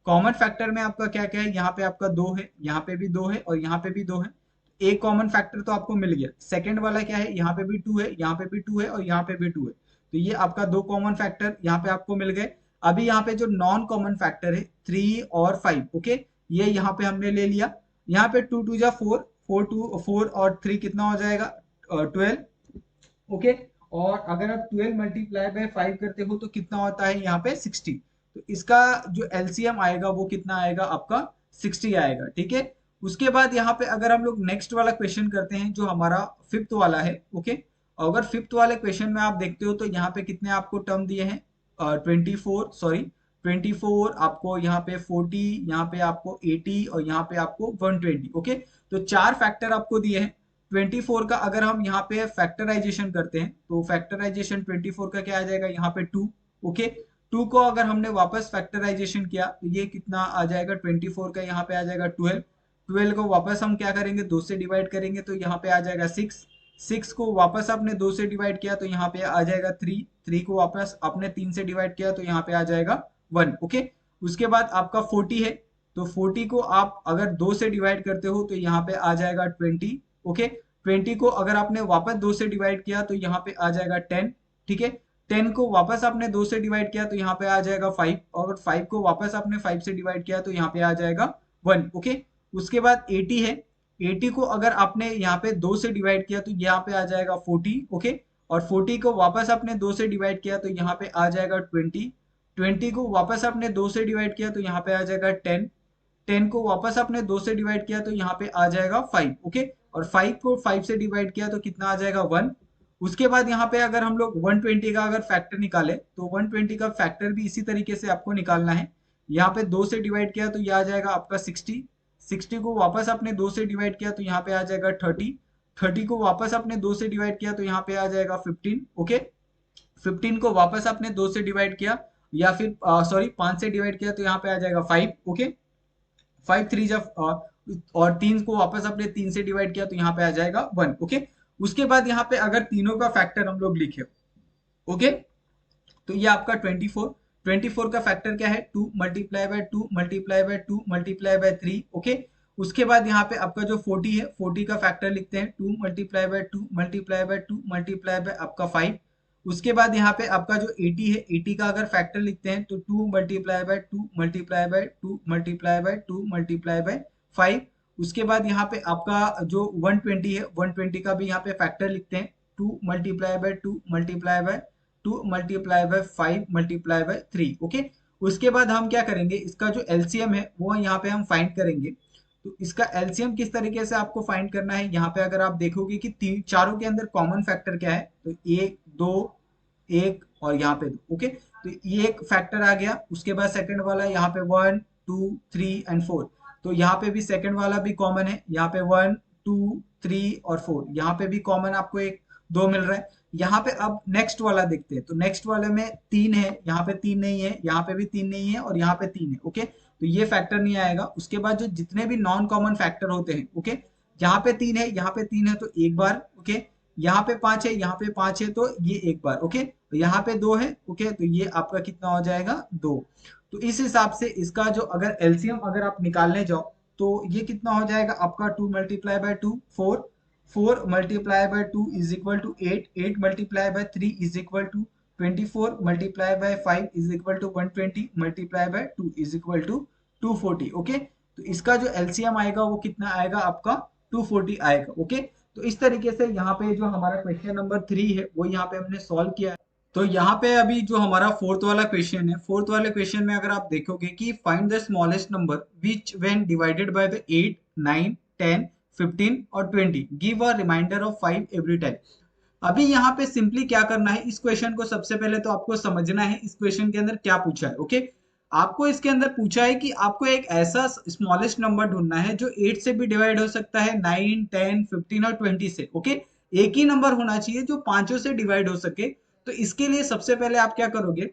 कॉमन फैक्टर में आपका क्या क्या है, यहाँ पे आपका 2 है, यहाँ पे भी 2 है और यहाँ पे भी 2 है। एक कॉमन फैक्टर तो आपको मिल गया। सेकंड वाला क्या है, यहाँ पे भी 2 है, यहाँ पे भी 2 है और यहाँ पे भी 2 है, तो ये आपका 2 कॉमन फैक्टर यहाँ पे आपको मिल गए। अभी यहाँ पे जो नॉन कॉमन फैक्टर है 3 और 5, ओके, ये यहाँ पे हमने ले लिया। यहाँ पे 2 2 जा 4, 4 और 3 कितना हो जाएगा 12, ओके। और अगर आप 12 मल्टीप्लाई बाय 5 करते हो तो कितना होता है यहाँ पे 60, तो इसका जो एलसीएम आएगा वो कितना आएगा आपका 60 आएगा, ठीक है। उसके बाद यहाँ पे अगर हम लोग नेक्स्ट वाला क्वेश्चन करते हैं जो हमारा फिफ्थ वाला है, ओके। अगर फिफ्थ वाले क्वेश्चन में आप देखते हो तो यहाँ पे कितने आपको टर्म दिए हैं, 24, सॉरी 24, आपको यहाँ पे 40, यहाँ पे आपको 80 और यहाँ पे आपको 120, ओके। तो चार फैक्टर आपको दिए हैं। 24 का अगर हम यहाँ पे फैक्टराइजेशन करते हैं तो फैक्टराइजेशन 24 का क्या आ जाएगा, यहाँ पे 2, ओके। 2 को अगर हमने वापस फैक्टराइजेशन किया तो ये कितना आ जाएगा, 24 का यहाँ पे आ जाएगा 12। 12 को वापस हम क्या करेंगे, 2 से डिवाइड करेंगे तो यहाँ पे आ जाएगा 6। 6 को वापस आपने 2 से डिवाइड किया तो यहाँ पे आ जाएगा 3। 3 को वापस आपने 3 से डिवाइड किया तो यहाँ पे आ जाएगा 1, ओके। उसके बाद आपका 40 है, तो 40 को आप अगर 2 से डिवाइड करते हो तो यहाँ पे आ जाएगा 20, ओके। 20 को अगर आपने वापस 2 से डिवाइड किया तो यहाँ पे आ जाएगा 10, ठीक है। 10 को वापस आपने 2 से डिवाइड किया तो यहाँ पे आ जाएगा 5, और 5 को वापस आपने 5 से डिवाइड किया तो यहाँ पे आ जाएगा 1, ओके। उसके बाद 80 है। 80 को अगर आपने यहाँ पे 2 से डिवाइड किया तो यहाँ पे आ जाएगा 40, ओके। और 40 को वापस आपने 2 से डिवाइड किया तो यहाँ पे आ जाएगा 20। 20 को वापस आपने 2 से डिवाइड किया तो यहाँ पे आ जाएगा 10। 10 को वापस आपने 2 से डिवाइड किया तो यहाँ पे आ जाएगा 5, ओके। और 5 को 5 से डिवाइड किया तो कितना आ जाएगा, 1। उसके बाद यहाँ पे अगर हम लोग 120 का अगर फैक्टर निकाले तो 120 का फैक्टर भी इसी तरीके से आपको निकालना है। यहाँ पे 2 से डिवाइड किया तो ये आ जाएगा आपका 60। 60 को वापस आपने 2 से डिवाइड किया तो यहाँ पे आ जाएगा 30। 30 को वापस आपने 2 से डिवाइड किया तो यहाँ पे आ जाएगा 15, ओके। 15 को वापस आपने 2 से डिवाइड किया या फिर सॉरी 5 से डिवाइड किया तो यहाँ पे आ जाएगा 5, ओके। 5 3 जब और 3 को वापस आपने 3 से डिवाइड किया तो यहाँ पे आ जाएगा 1, ओके। उसके बाद यहाँ पे अगर तीनों का फैक्टर हम लोग लिखे, ओके, तो ये आपका 24। 24 का फैक्टर क्या है, 2 multiply by 2 multiply by 2 multiply by 3, okay. उसके बाद यहाँ पे आपका जो 40 है, 40 का फैक्टर लिखते हैं 2 multiply by 2 multiply by 2 multiply bye आपका 5। उसके बाद यहाँ पे आपका जो 80 है, 80 का अगर फैक्टर लिखते हैं तो 2 multiply by 2 multiply by 2 multiply by 2 multiply by 5। उसके बाद यहाँ पे आपका जो 120 है, 120 का भी यहाँ पे फैक्टर लिखते हैं 2 multiply by 2 multiply by 2 multiply by 5 multiply by 3, okay. उसके बाद हम क्या करेंगे, इसका जो एलसीएम है वो यहाँ पे हम फाइंड करेंगे। तो इसका एलसीएम किस तरीके से आपको फाइंड करना है, यहाँ पे अगर आप देखोगे कि चारों के अंदर कॉमन फैक्टर क्या है, तो 1 2 1 और यहाँ पे 2, ओके। तो ये एक फैक्टर आ गया। उसके बाद सेकंड वाला यहाँ पे 1 2 3 एंड 4, तो यहाँ पे भी सेकंड वाला भी कॉमन है, यहाँ पे 1 2 3 और 4, यहाँ पे भी कॉमन आपको एक 2 मिल रहा है। यहाँ पे अब नेक्स्ट वाला देखते हैं, तो नेक्स्ट वाले में 3 है, यहाँ पे 3 नहीं है, यहाँ पे भी 3 नहीं है और यहाँ पे 3 है, ओके। तो ये फैक्टर नहीं आएगा। उसके बाद जो जितने भी नॉन कॉमन फैक्टर होते हैं, ओके, यहाँ पे 3 है, यहाँ पे 3 है तो एक बार, ओके। यहाँ पे 5 है, यहाँ पे 5 है तो ये एक बार, ओके। तो यहाँ पे 2 है, ओके, तो ये आपका कितना हो जाएगा, 2। तो इस हिसाब से इसका जो अगर एलसीएम अगर आप निकालने जाओ तो ये कितना हो जाएगा आपका, 2 multiply by 2 4, 4 multiply by 2 is equal to 8, 8 multiply by 3 is equal to 24, multiply by 5 is equal to 120, multiply by 2 is equal to 240, okay. तो इसका जो एलसीएम आएगा वो कितना आएगा आपका, 240 आएगा, ओके। तो इस तरीके से यहाँ पे जो हमारा क्वेश्चन नंबर 3 है वो यहाँ पे हमने सॉल्व किया है। तो यहाँ पे अभी जो हमारा फोर्थ वाला क्वेश्चन है, फोर्थ वाले क्वेश्चन में अगर आप देखोगे कि find the smallest number which when divided by the 8 9 10 15 और 20 give a reminder of 5 every time. अभी यहाँ पे सिंपली क्या करना है, इस क्वेश्चन को सबसे पहले तो आपको समझना है इस क्वेश्चन के अंदर क्या पूछा है, ओके। आपको इसके अंदर पूछा है कि आपको एक ऐसा स्मॉलेस्ट नंबर ढूंढना है जो 8 से भी डिवाइड हो सकता है, 9 10 15 और 20 से, ओके। एक ही नंबर होना चाहिए जो पांचों से डिवाइड हो सके। तो इसके लिए सबसे पहले आप क्या करोगे,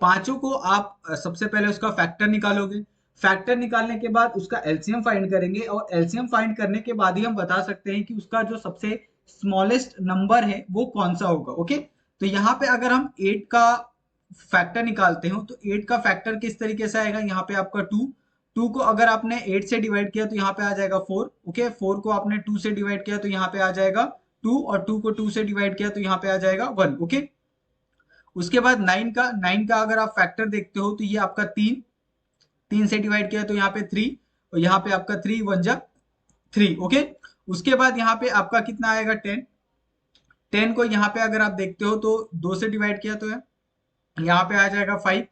पांचों को आप सबसे पहले उसका फैक्टर निकालोगे। फैक्टर निकालने के बाद उसका एलसीएम फाइंड करेंगे और एलसीएम फाइंड करने के बाद ही हम बता सकते हैं कि उसका जो सबसे स्मॉलेस्ट नंबर है वो कौन सा होगा, ओके। तो यहाँ पे अगर हम 8 का फैक्टर निकालते हो तो 8 का फैक्टर किस तरीके से आएगा, यहाँ पे आपका 2, 2 को अगर आपने 8 से डिवाइड किया तो यहाँ पे आ जाएगा 4, ओके। 4 को आपने 2 से डिवाइड किया तो यहाँ पे आ जाएगा 2 और 2 को 2 से डिवाइड किया तो यहाँ पे आ जाएगा 1, ओके। उसके बाद 9 का अगर आप फैक्टर देखते हो तो ये आपका 3, 3 से डिवाइड किया तो यहाँ पे 3 और यहाँ पे आपका 3 1 जा 3, ओके। उसके बाद यहाँ पे आपका कितना आएगा, 10। 10 को यहाँ पे अगर आप देखते हो तो 2 से डिवाइड किया तो यहाँ पे आ जाएगा 5,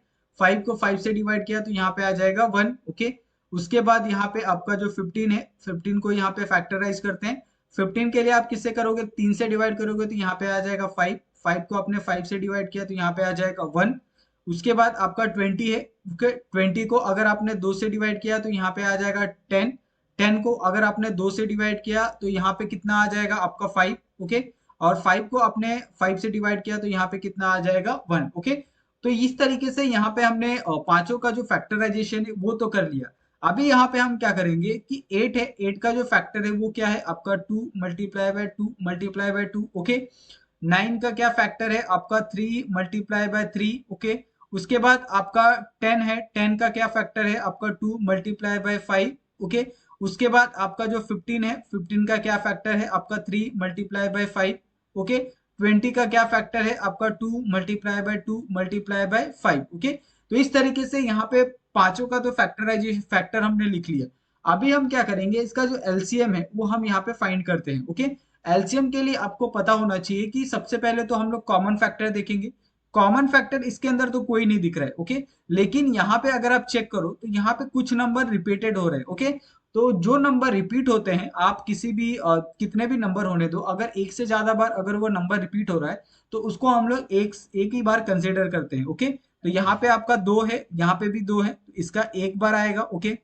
5 को 5 से डिवाइड किया तो यहाँ पे आ जाएगा 1, ओके। उसके बाद यहाँ पे आपका जो 15 है, 15 को यहाँ पे फैक्टराइज करते हैं। 15 के लिए आप किससे करोगे, 3 से डिवाइड करोगे तो यहाँ पे आ जाएगा 5, 5 को आपने 5 से डिवाइड किया तो यहाँ पे आ जाएगा 1। उसके बाद आपका 20 है, 20 को अगर आपने 2 से डिवाइड किया तो यहाँ पे आ जाएगा 10, 10 को अगर आपने 2 से डिवाइड किया तो यहाँ पे कितना आ जाएगा आपका 5, ओके। और 5 को आपने 5 से डिवाइड किया तो यहाँ पे कितना आ जाएगा 1, ओके। तो इस तरीके से यहाँ पे हमने पांचों का जो फैक्टराइजेशन है वो तो कर लिया। अभी यहाँ पे हम क्या करेंगे कि 8 है, 8 का जो फैक्टर है वो क्या है आपका 2 multiply by 2 multiply by 2, okay. 9 का क्या फैक्टर है आपका 3 मल्टीप्लाई बाय 3, ओके। उसके बाद आपका 10 है, 10 का क्या फैक्टर है आपका 2 मल्टीप्लाई बाय 5, ओके। उसके बाद आपका जो 15 है, 15 का क्या फैक्टर है आपका 3 मल्टीप्लाई बाय 5, ओके। 20 का क्या फैक्टर है आपका 2 multiply by 2 multiply by 5, okay. तो इस तरीके से यहाँ पे पांचों का तो फैक्टराइजेशन फैक्टर हमने लिख लिया। अभी हम क्या करेंगे, इसका जो एलसीएम है वो हम यहाँ पे फाइंड करते हैं, ओके। एलसीएम के लिए आपको पता होना चाहिए कि सबसे पहले तो हम लोग कॉमन फैक्टर देखेंगे। कॉमन फैक्टर इसके अंदर तो कोई नहीं दिख रहा है, ओके। लेकिन यहाँ पे अगर आप चेक करो तो यहाँ पे कुछ नंबर रिपीटेड हो रहे हैं, ओके। तो जो नंबर रिपीट होते हैं, आप किसी भी कितने भी नंबर होने दो, अगर एक से ज्यादा बार अगर वो नंबर रिपीट हो रहा है तो उसको हम लोग एक ही बार कंसिडर करते हैं, ओके। तो यहाँ पे आपका 2 है, यहाँ पे भी 2 है, तो इसका एक बार आएगा, ओके।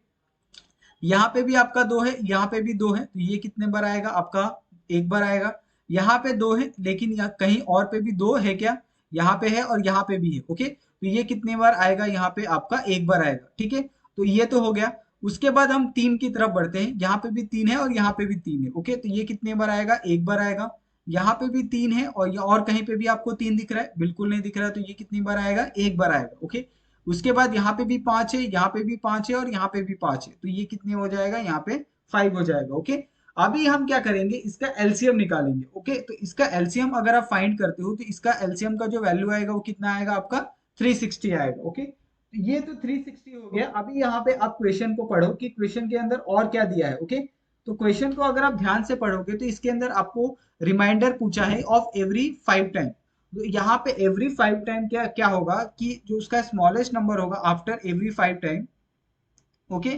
यहाँ पे भी आपका 2 है, यहाँ पे भी 2 है, तो ये कितने बार आएगा आपका एक बार आएगा। यहाँ पे 2 है, लेकिन यहाँ कहीं और पे भी 2 है क्या, यहाँ पे है और यहाँ पे भी है, ओके। तो ये कितने बार आएगा, यहाँ पे आपका एक बार आएगा, ठीक है। तो ये तो हो गया। उसके बाद हम 3 की तरफ बढ़ते हैं, यहाँ पे भी 3 है और यहाँ पे भी 3 है, ओके। तो ये कितने बार आएगा, एक बार आएगा। यहाँ पे भी 3 है और कहीं पे भी आपको 3 दिख रहा है, बिल्कुल नहीं दिख रहा है, तो ये कितनी बार आएगा, एक बार आएगा, ओके। उसके बाद यहाँ पे भी 5 है, यहाँ पे भी 5 है और यहाँ पे भी 5 है, तो ये कितने हो जाएगा, यहाँ पे 5 हो जाएगा, ओके। अभी हम क्या करेंगे, इसका एलसीएम निकालेंगे, ओके। तो इसका एलसीएम अगर आप फाइंड करते हो तो इसका एलसीएम का जो वैल्यू आएगा वो कितना आएगा आपका 360 आएगा, ओके। तो ये तो 360 हो गया। अभी यहाँ पे आप क्वेश्चन को पढ़ो कि क्वेश्चन के अंदर और क्या दिया है, ओके। तो क्वेश्चन को अगर आप ध्यान से पढ़ोगे तो इसके अंदर आपको रिमाइंडर पूछा है ऑफ एवरी 5 टाइम। तो यहाँ पे एवरी 5 टाइम क्या क्या होगा कि जो उसका स्मॉलेस्ट नंबर होगा आफ्टर एवरी 5 टाइम, ओके।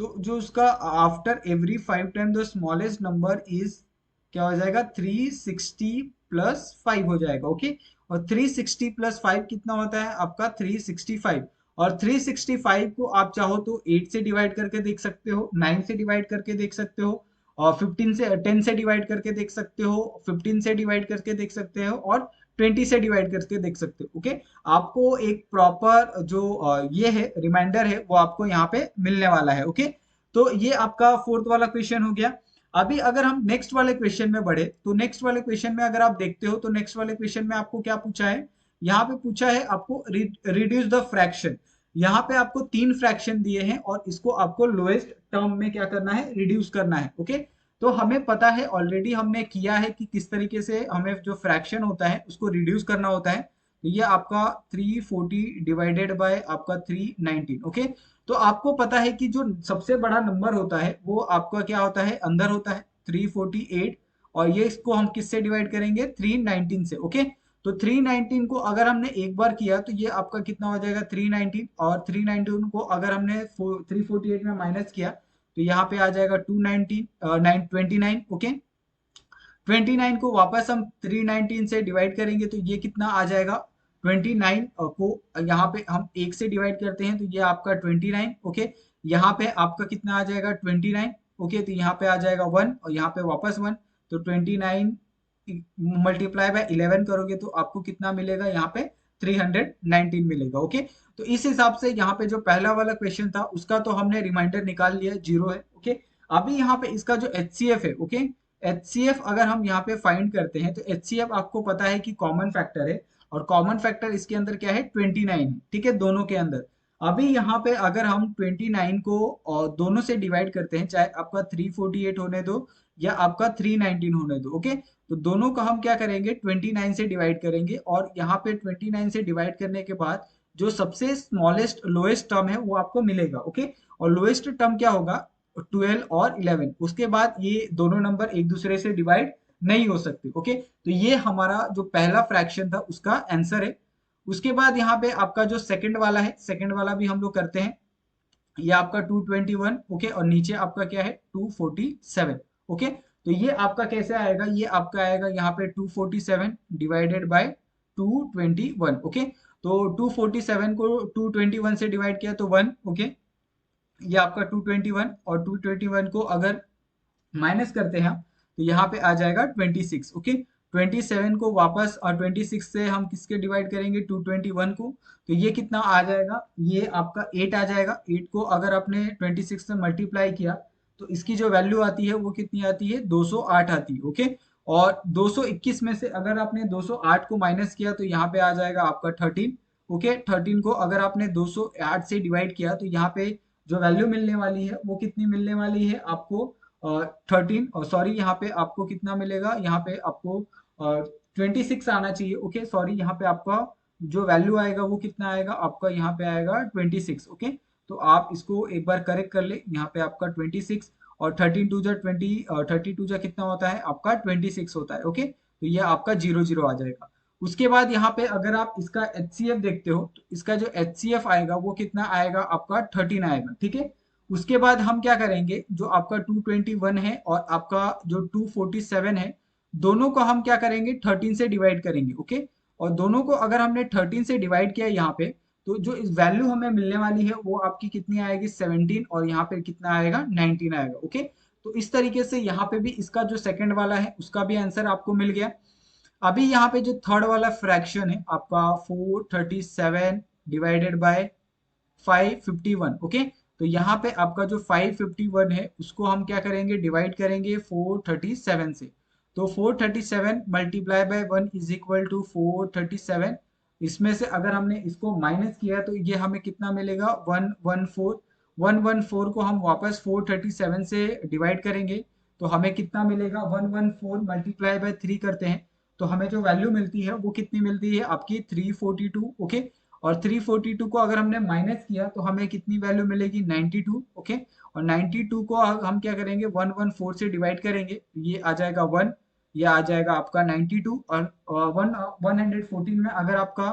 तो जो उसका after every 5 time the smallest number is क्या हो जाएगा, 360 प्लस 5 हो जाएगा, ओके। और 360 प्लस 5 कितना होता है आपका 365। और 365 को आप चाहो तो 8 से डिवाइड करके देख सकते हो, 9 से डिवाइड करके देख सकते हो, और 15 से 10 से डिवाइड करके देख सकते हो, 15 से डिवाइड करके देख सकते हो, और 20 से डिवाइड करके देख सकते हो, ओके। आपको एक प्रॉपर जो ये है रिमाइंडर है वो आपको यहाँ पे मिलने वाला है, ओके। तो ये आपका फोर्थ वाला क्वेश्चन हो गया। अभी अगर हम नेक्स्ट वाले क्वेश्चन में बढ़े तो नेक्स्ट वाले क्वेश्चन में अगर आप देखते हो तो नेक्स्ट वाले क्वेश्चन में आपको क्या पूछा है, यहाँ पे पूछा है आपको रिड्यूस द फ्रैक्शन। यहाँ पे आपको 3 फ्रैक्शन दिए हैं और इसको आपको लोएस्ट टर्म में क्या करना है, रिड्यूस करना है, ओके। तो हमें पता है ऑलरेडी हमने किया है कि किस तरीके से हमें जो फ्रैक्शन होता है उसको रिड्यूस करना होता है। तो ये आपका 340 डिवाइडेड बाय आपका 319, ओके। तो आपको पता है कि जो सबसे बड़ा नंबर होता है वो आपका क्या होता है, अंदर होता है 348, और ये इसको हम किससे डिवाइड करेंगे, 319 से, ओके। तो 319 को अगर हमने एक बार किया तो ये आपका कितना हो जाएगा 319, और 319 को अगर हमने 348 में माइनस किया तो यहाँ पे आ जाएगा 219 ओके। 29 को वापस हम 319 से डिवाइड करेंगे तो ये कितना आ जाएगा 29 को यहाँ पे हम एक से डिवाइड करते हैं तो ये आपका 29, ओके। यहाँ पे आपका कितना आ जाएगा 29, ओके। तो यहाँ पे आ जाएगा 1 और यहाँ पे वापस 1, तो 29 मल्टीप्लाई बाय 11 करोगे तो आपको कितना मिलेगा, यहाँ पे 319 मिलेगा, ओके। तो इस हिसाब से यहाँ पे जो पहला वाला क्वेश्चन था उसका तो हमने रिमाइंडर निकाल लिया, 0 है, ओके। अभी यहाँ पे इसका जो HCF है, ओके, HCF अगर हम यहाँ पे फाइंड करते हैं तो HCF आपको पता है कि कॉमन फैक्टर है, और कॉमन फैक्टर इसके अंदर क्या है 29 है, ठीक है, दोनों के अंदर। अभी यहाँ पे अगर हम 29 को दोनों से डिवाइड करते हैं, चाहे आपका 348 होने दो या आपका 319 होने दो, ओके। तो दोनों का हम क्या करेंगे 29 से डिवाइड करेंगे, और यहाँ पे 29 से डिवाइड करने के बाद जो सबसे स्मॉलेस्ट लोएस्ट टर्म है वो आपको मिलेगा, ओके। और लोएस्ट टर्म क्या होगा 12 और 11, उसके बाद ये दोनों नंबर एक दूसरे से डिवाइड नहीं हो सकते, ओके। तो ये हमारा जो पहला फ्रैक्शन था उसका आंसर है। उसके बाद यहाँ पे आपका जो सेकंड वाला है, सेकंड वाला भी हम लोग करते हैं। ये आपका 221, ओके, और नीचे आपका क्या है 247, ओके। तो ये आपका कैसे आएगा, ये आपका आएगा यहाँ पे 247 डिवाइडेड बाय 221, ओके। तो 247 को 221 से डिवाइड किया तो 1, ओके। ये आपका 221, और 221 को अगर माइनस करते हैं तो यहाँ पे आ जाएगा 26, ओके। 27 को वापस और 26 से हम किसके डिवाइड करेंगे, 221 को, तो ये कितना आ जाएगा, ये आपका 8 आ जाएगा। 8 को अगर आपने 26 से मल्टीप्लाई किया तो इसकी जो वैल्यू आती है वो कितनी आती है, 208 आती है, ओके। और 221 में से अगर आपने 208 को माइनस किया तो यहाँ पे आ जाएगा आपका 13, ओके। 13 को अगर आपने 208 से डिवाइड किया तो यहाँ पे जो वैल्यू मिलने वाली है वो कितनी मिलने वाली है आपको, 13, और सॉरी यहाँ पे आपको कितना मिलेगा, यहाँ पे आपको 26 आना चाहिए, ओके। सॉरी यहाँ पे आपका जो वैल्यू आएगा वो कितना आएगा आपका, यहाँ पे आएगा 26, ओके। तो आप इसको एक बार करेक्ट कर ले, यहाँ पे आपका 26, और 32 जा कितना होता है आपका 26 होता है, ओके। तो ये आपका 0 0 आ जाएगा। उसके बाद यहाँ पे अगर आप इसका HCF देखते हो तो इसका जो HCF आएगा वो कितना आएगा आपका 13 आएगा, ठीक है। उसके बाद हम क्या करेंगे, जो आपका 221 है और आपका जो 247 है, दोनों को हम क्या करेंगे 13 से डिवाइड करेंगे, ओके। और दोनों को अगर हमने 13 से डिवाइड किया यहाँ पे, तो जो इस वैल्यू हमें मिलने वाली है वो आपकी कितनी आएगी 17, और यहाँ पे कितना आएगा 19 आएगा, ओके। तो इस तरीके से यहाँ पे भी इसका जो सेकंड वाला है उसका भी आंसर आपको मिल गया। अभी यहाँ पे जो थर्ड वाला फ्रैक्शन है आपका 437 डिवाइडेड बाय 551, ओके। तो यहाँ पे आपका जो 551 है उसको हम क्या करेंगे, डिवाइड करेंगे 437 से। तो 437 multiply by 1 is equal to 437। इसमें से अगर हमने इसको माइनस किया तो ये हमें कितना मिलेगा, 114। 114 को हम वापस 437 से डिवाइड करेंगे तो हमें कितना मिलेगा, 114 मल्टीप्लाई बाय 3 करते हैं तो हमें जो वैल्यू मिलती है वो कितनी मिलती है आपकी 342, ओके। और 342 को अगर हमने माइनस किया तो हमें कितनी वैल्यू मिलेगी, 92, ओके। और 92 को हम क्या करेंगे 114 से डिवाइड करेंगे, ये आ जाएगा 1, ये आ जाएगा आपका 92। और 114 में अगर आपका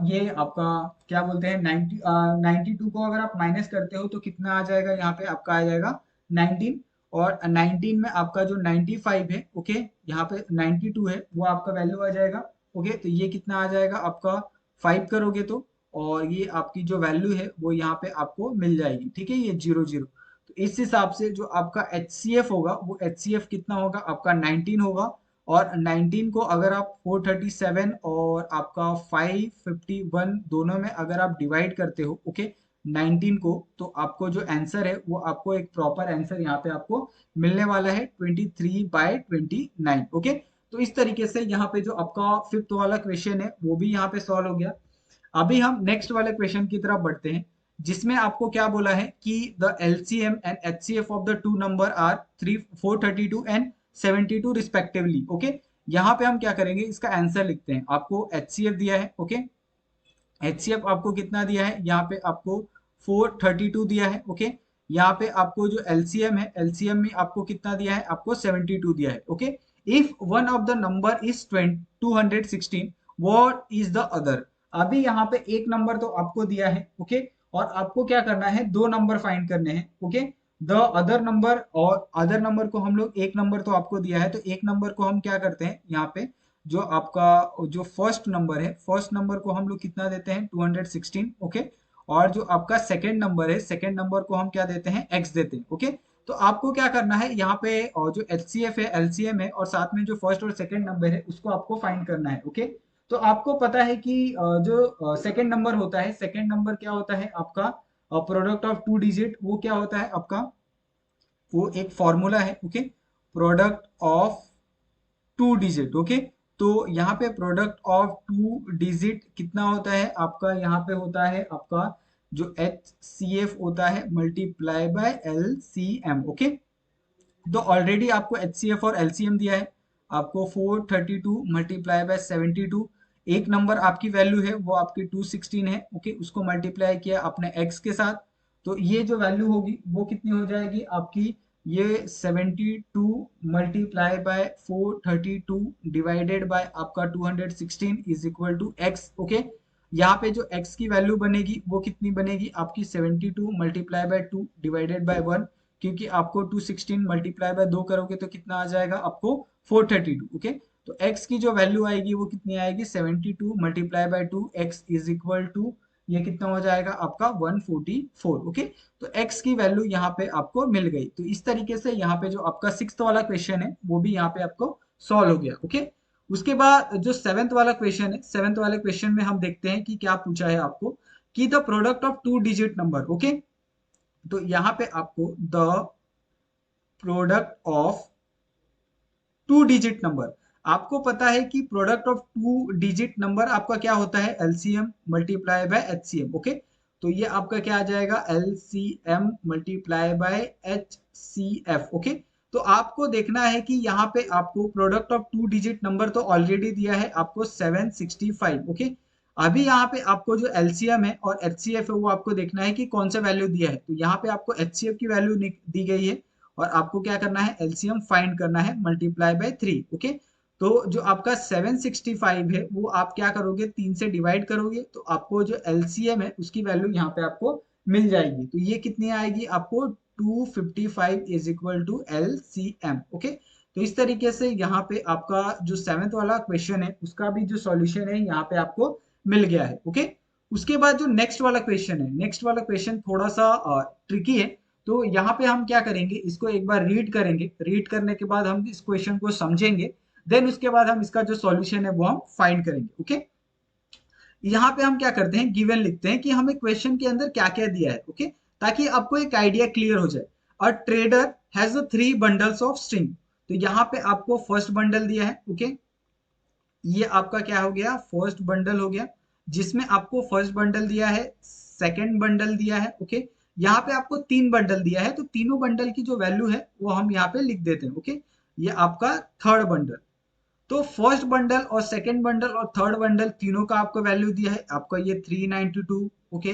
ये आपका क्या बोलते हैं 92 को अगर आप माइनस करते हो तो कितना आ जाएगा, यहाँ पे आपका आ जाएगा 19। और 19 में आपका जो 95 है, ओके, यहाँ पे 92 है वो आपका वैल्यू आ जाएगा, ओके। तो ये कितना आ जाएगा आपका 5 करोगे तो, और ये आपकी जो वैल्यू है वो यहाँ पे आपको मिल जाएगी, ठीक है, ये 0 0। तो इस हिसाब से जो आपका HCF होगा वो HCF कितना होगा आपका 19 होगा। और 19 को अगर आप 437 और आपका 551 दोनों में अगर आप डिवाइड करते हो, ओके, 19 को, तो आपको जो आंसर है वो आपको एक प्रॉपर आंसर यहाँ पे आपको मिलने वाला है 23/29, ओके। तो इस तरीके से यहाँ पे जो आपका फिफ्थ वाला क्वेश्चन है वो भी यहाँ पे सॉल्व हो गया। अभी हम नेक्स्ट वाले क्वेश्चन की तरफ बढ़ते हैं, जिसमें आपको क्या बोला है कि the LCM and HCF of the two number are 432 एंड 72 रिस्पेक्टिवली, ओके। यहाँ पे हम क्या करेंगे, इसका आंसर लिखते हैं। आपको एचसीएफ दिया है, ओके। एचसीएफ आपको कितना दिया है, यहाँ पे आपको 432 दिया है, ओके। यहाँ पे आपको जो एलसीएम है, एलसीएम में आपको कितना दिया है, आपको 72 दिया है, okay. If one of the number is 216, what is the other. अभी यहाँ पे एक नंबर तो आपको दिया है, ओके, और आपको क्या करना है, दो नंबर फाइंड करने हैं, ओके। द अदर नंबर, और अदर नंबर को हम लोग, एक नंबर तो आपको दिया है तो एक नंबर को हम क्या करते हैं, यहाँ पे जो आपका जो फर्स्ट नंबर है, फर्स्ट नंबर को हम लोग कितना देते हैं 216, ओके। और जो आपका सेकंड नंबर है, सेकंड नंबर को हम क्या देते हैं, x देते हैं, ओके। तो आपको क्या करना है यहाँ पे, और जो HCF है, LCM है, और साथ में जो फर्स्ट और सेकंड नंबर है उसको आपको फाइंड करना है, ओके। तो आपको पता है कि जो सेकंड नंबर होता है, सेकंड नंबर क्या होता है आपका, प्रोडक्ट ऑफ टू डिजिट, वो क्या होता है आपका, वो एक फॉर्मूला है, okay. Product of two digit, okay. तो यहाँ पे प्रोडक्ट ऑफ टू डिजिट कितना होता है आपका, यहाँ पे होता है आपका जो HCF होता है मल्टीप्लाई बाय LCM, ओके। तो ऑलरेडी आपको HCF और LCM दिया है, आपको 432 मल्टीप्लाई बाय 72। एक नंबर आपकी वैल्यू है वो आपकी 216 है, ओके, उसको मल्टीप्लाई किया अपने x के साथ, तो ये जो वैल्यू होगी वो कितनी हो जाएगी आपकी, ये 72 मल्टीप्लाई बाय 432 डिवाइडेड बाय आपका 216 is equal to x, okay. यहाँ पे जो x की वैल्यू बनेगी वो कितनी बनेगी आपकी 72 मल्टीप्लाई बाय 2 डिवाइडेड बाय 1, क्योंकि आपको 216 मल्टीप्लाई बाय 2 करोगे तो कितना आ जाएगा आपको 432। ओके, तो x की जो वैल्यू आएगी वो कितनी आएगी 72 multiply by 2, x is equal to ये कितना हो जाएगा आपका 144। ओके, तो x की वैल्यू यहाँ पे आपको मिल गई। तो इस तरीके से यहाँ पे जो आपका सिक्स्थ वाला क्वेश्चन है वो भी यहाँ पे आपको सॉल्व हो गया। ओके, उसके बाद जो सेवेंथ वाला क्वेश्चन है, सेवेंथ वाले क्वेश्चन में हम देखते हैं कि क्या पूछा है आपको कि the product of two digit number. Okay, तो यहाँ पे आपको the product of two digit number, आपको पता है कि product of two digit number आपका क्या होता है LCM multiply by HCM. Okay, तो ये आपका क्या आ जाएगा LCM multiply by HCF. Okay, तो आपको देखना है कि यहाँ पे आपको product of two digit number तो ऑलरेडी दिया है आपको 765। ओके, अभी यहाँ पे आपको जो एलसीएम है और एचसीएफ है वो आपको देखना है कि कौन सा वैल्यू दिया है। तो यहाँ पे आपको एचसीएफ की वैल्यू दी गई है और आपको क्या करना है एलसीएम फाइंड करना है मल्टीप्लाई बाय 3। ओके, तो जो आपका 765 है वो आप क्या करोगे 3 से डिवाइड करोगे तो आपको जो एलसीएम है उसकी वैल्यू यहाँ पे आपको मिल जाएगी। तो ये कितनी आएगी आपको 255 is equal to LCM. Okay, तो इस तरीके से यहाँ पे आपका जो सेवेंथ वाला क्वेश्चन है उसका भी जो सॉल्यूशन है यहाँ पे आपको मिल गया है। ओके, उसके बाद जो नेक्स्ट वाला क्वेश्चन है, नेक्स्ट वाला क्वेश्चन थोड़ा सा ट्रिकी है। तो यहाँ पे हम क्या करेंगे इसको एक बार रीड करेंगे, रीड करने के बाद हम इस क्वेश्चन को समझेंगे, देन उसके बाद हम इसका जो सॉल्यूशन है वो हम फाइंड करेंगे। ओके, यहाँ पे हम क्या करते हैं गिवन लिखते हैं कि हमें क्वेश्चन के अंदर क्या क्या दिया है। ओके, ताकि आपको एक आइडिया क्लियर हो जाए। A trader has 3 bundles of string, तो यहाँ पे आपको फर्स्ट बंडल दिया है। ओके, ये आपका क्या हो गया फर्स्ट बंडल हो गया, जिसमें आपको फर्स्ट बंडल दिया है, सेकंड बंडल दिया है। ओके, यहाँ पे आपको 3 बंडल दिया है, तो तीनों बंडल की जो वैल्यू है वो हम यहाँ पे लिख देते हैं। ओके, ये आपका थर्ड बंडल, तो फर्स्ट बंडल और सेकंड बंडल और थर्ड बंडल तीनों का आपको वैल्यू दिया है आपका ये 392। ओके,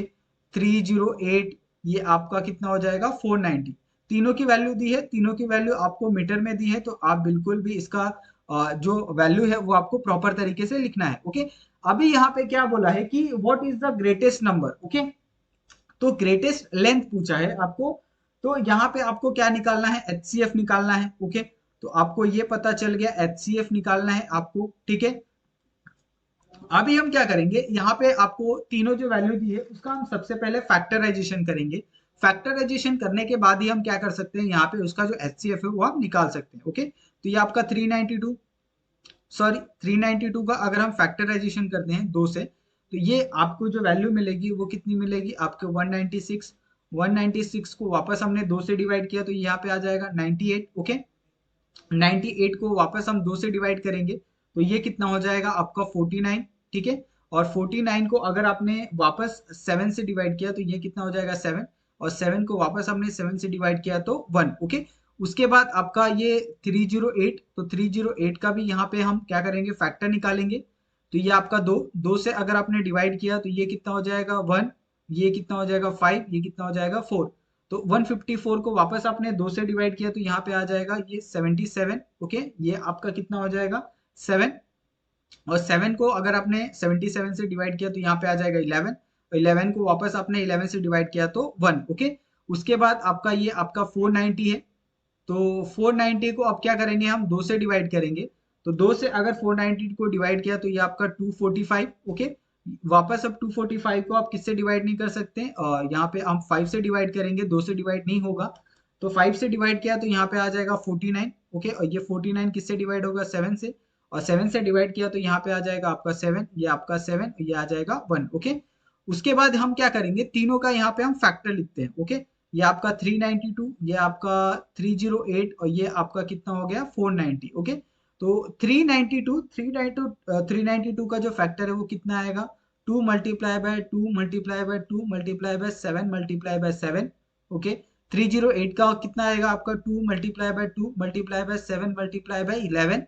308, ये आपका कितना हो जाएगा 490, तीनों की वैल्यू दी है, तीनों की वैल्यू आपको मीटर में दी है, तो आप बिल्कुल भी इसका जो वैल्यू है वो आपको प्रॉपर तरीके से लिखना है। ओके, अभी यहाँ पे क्या बोला है कि what is the greatest number. Okay, तो ग्रेटेस्ट लेंथ पूछा है आपको, तो यहाँ पे आपको क्या निकालना है एचसीएफ निकालना है। ओके, तो आपको ये पता चल गया एचसीएफ निकालना है आपको। ठीक है, अभी हम क्या करेंगे यहाँ पे आपको तीनों जो वैल्यू दी है उसका हम सबसे पहले फैक्टराइजेशन करेंगे। फैक्टराइजेशन करने के बाद ही हम क्या कर सकते हैं यहाँ पे उसका जो एचसीएफ है वो हम निकाल सकते हैं। ओके, तो ये आपका 392, सॉरी 392 का अगर हम फैक्टराइजेशन करते हैं 2 से, तो ये आपको जो वैल्यू मिलेगी वो कितनी मिलेगी आपके 196। 196 को वापस हमने 2 से डिवाइड किया तो यहाँ पे आ जाएगा 98। ओके, 98 को वापस हम 2 से डिवाइड करेंगे तो ये कितना हो जाएगा आपका 49। ठीक है, और 49 को अगर आपने वापस 7 से डिवाइड किया तो ये कितना हो जाएगा 7, और 7 को वापस हमने 7 से डिवाइड किया तो 1। ओके, उसके बाद आपका ये 308, तो 308 का भी यहाँ पे हम क्या करेंगे फैक्टर निकालेंगे। तो ये आपका 2, 2 से अगर आपने डिवाइड किया तो ये कितना हो जाएगा 1, ये कितना हो जाएगा 5, ये कितना हो जाएगा 4, तो 154 को वापस आपने 2 से डिवाइड किया तो यहाँ पे आ जाएगा ये 77। ओके, ये आपका कितना हो जाएगा 7, और 7 को अगर आपने 77 से डिवाइड किया तो यहाँ पे आ जाएगा 11, और 11 को वापस आपने 11 से डिवाइड किया तो 1। ओके, उसके बाद आपका ये आपका 490 है, तो 490 को अब क्या करेंगे हम 2 से डिवाइड करेंगे, तो 2 से अगर 490 को डिवाइड किया तो ये आपका 245। ओके, वापस अब 245 को आप किससे डिवाइड नहीं कर सकते, यहाँ पे हम 5 से डिवाइड करेंगे, 2 से डिवाइड नहीं होगा, तो 5 से डिवाइड किया तो यहाँ पे आ जाएगा 49। ओके, और ये 49 किससे डिवाइड होगा 7 से, और 7 से डिवाइड किया तो यहाँ पे आ जाएगा आपका 7, ये आपका 7, ये आ जाएगा 1। ओके, उसके बाद हम क्या करेंगे तीनों का यहाँ पे हम फैक्टर लिखते हैं। ओके, ये आपका 392, ये आपका 308, और ये आपका कितना हो गया 490। ओके, तो 392 का जो फैक्टर है वो कितना आएगा 2 multiply by 2 multiply by 2 multiply by 7 multiply by 7। Okay, 308 का कितना आएगा आपका 2 multiply by 2 multiply by 7 multiply by 11,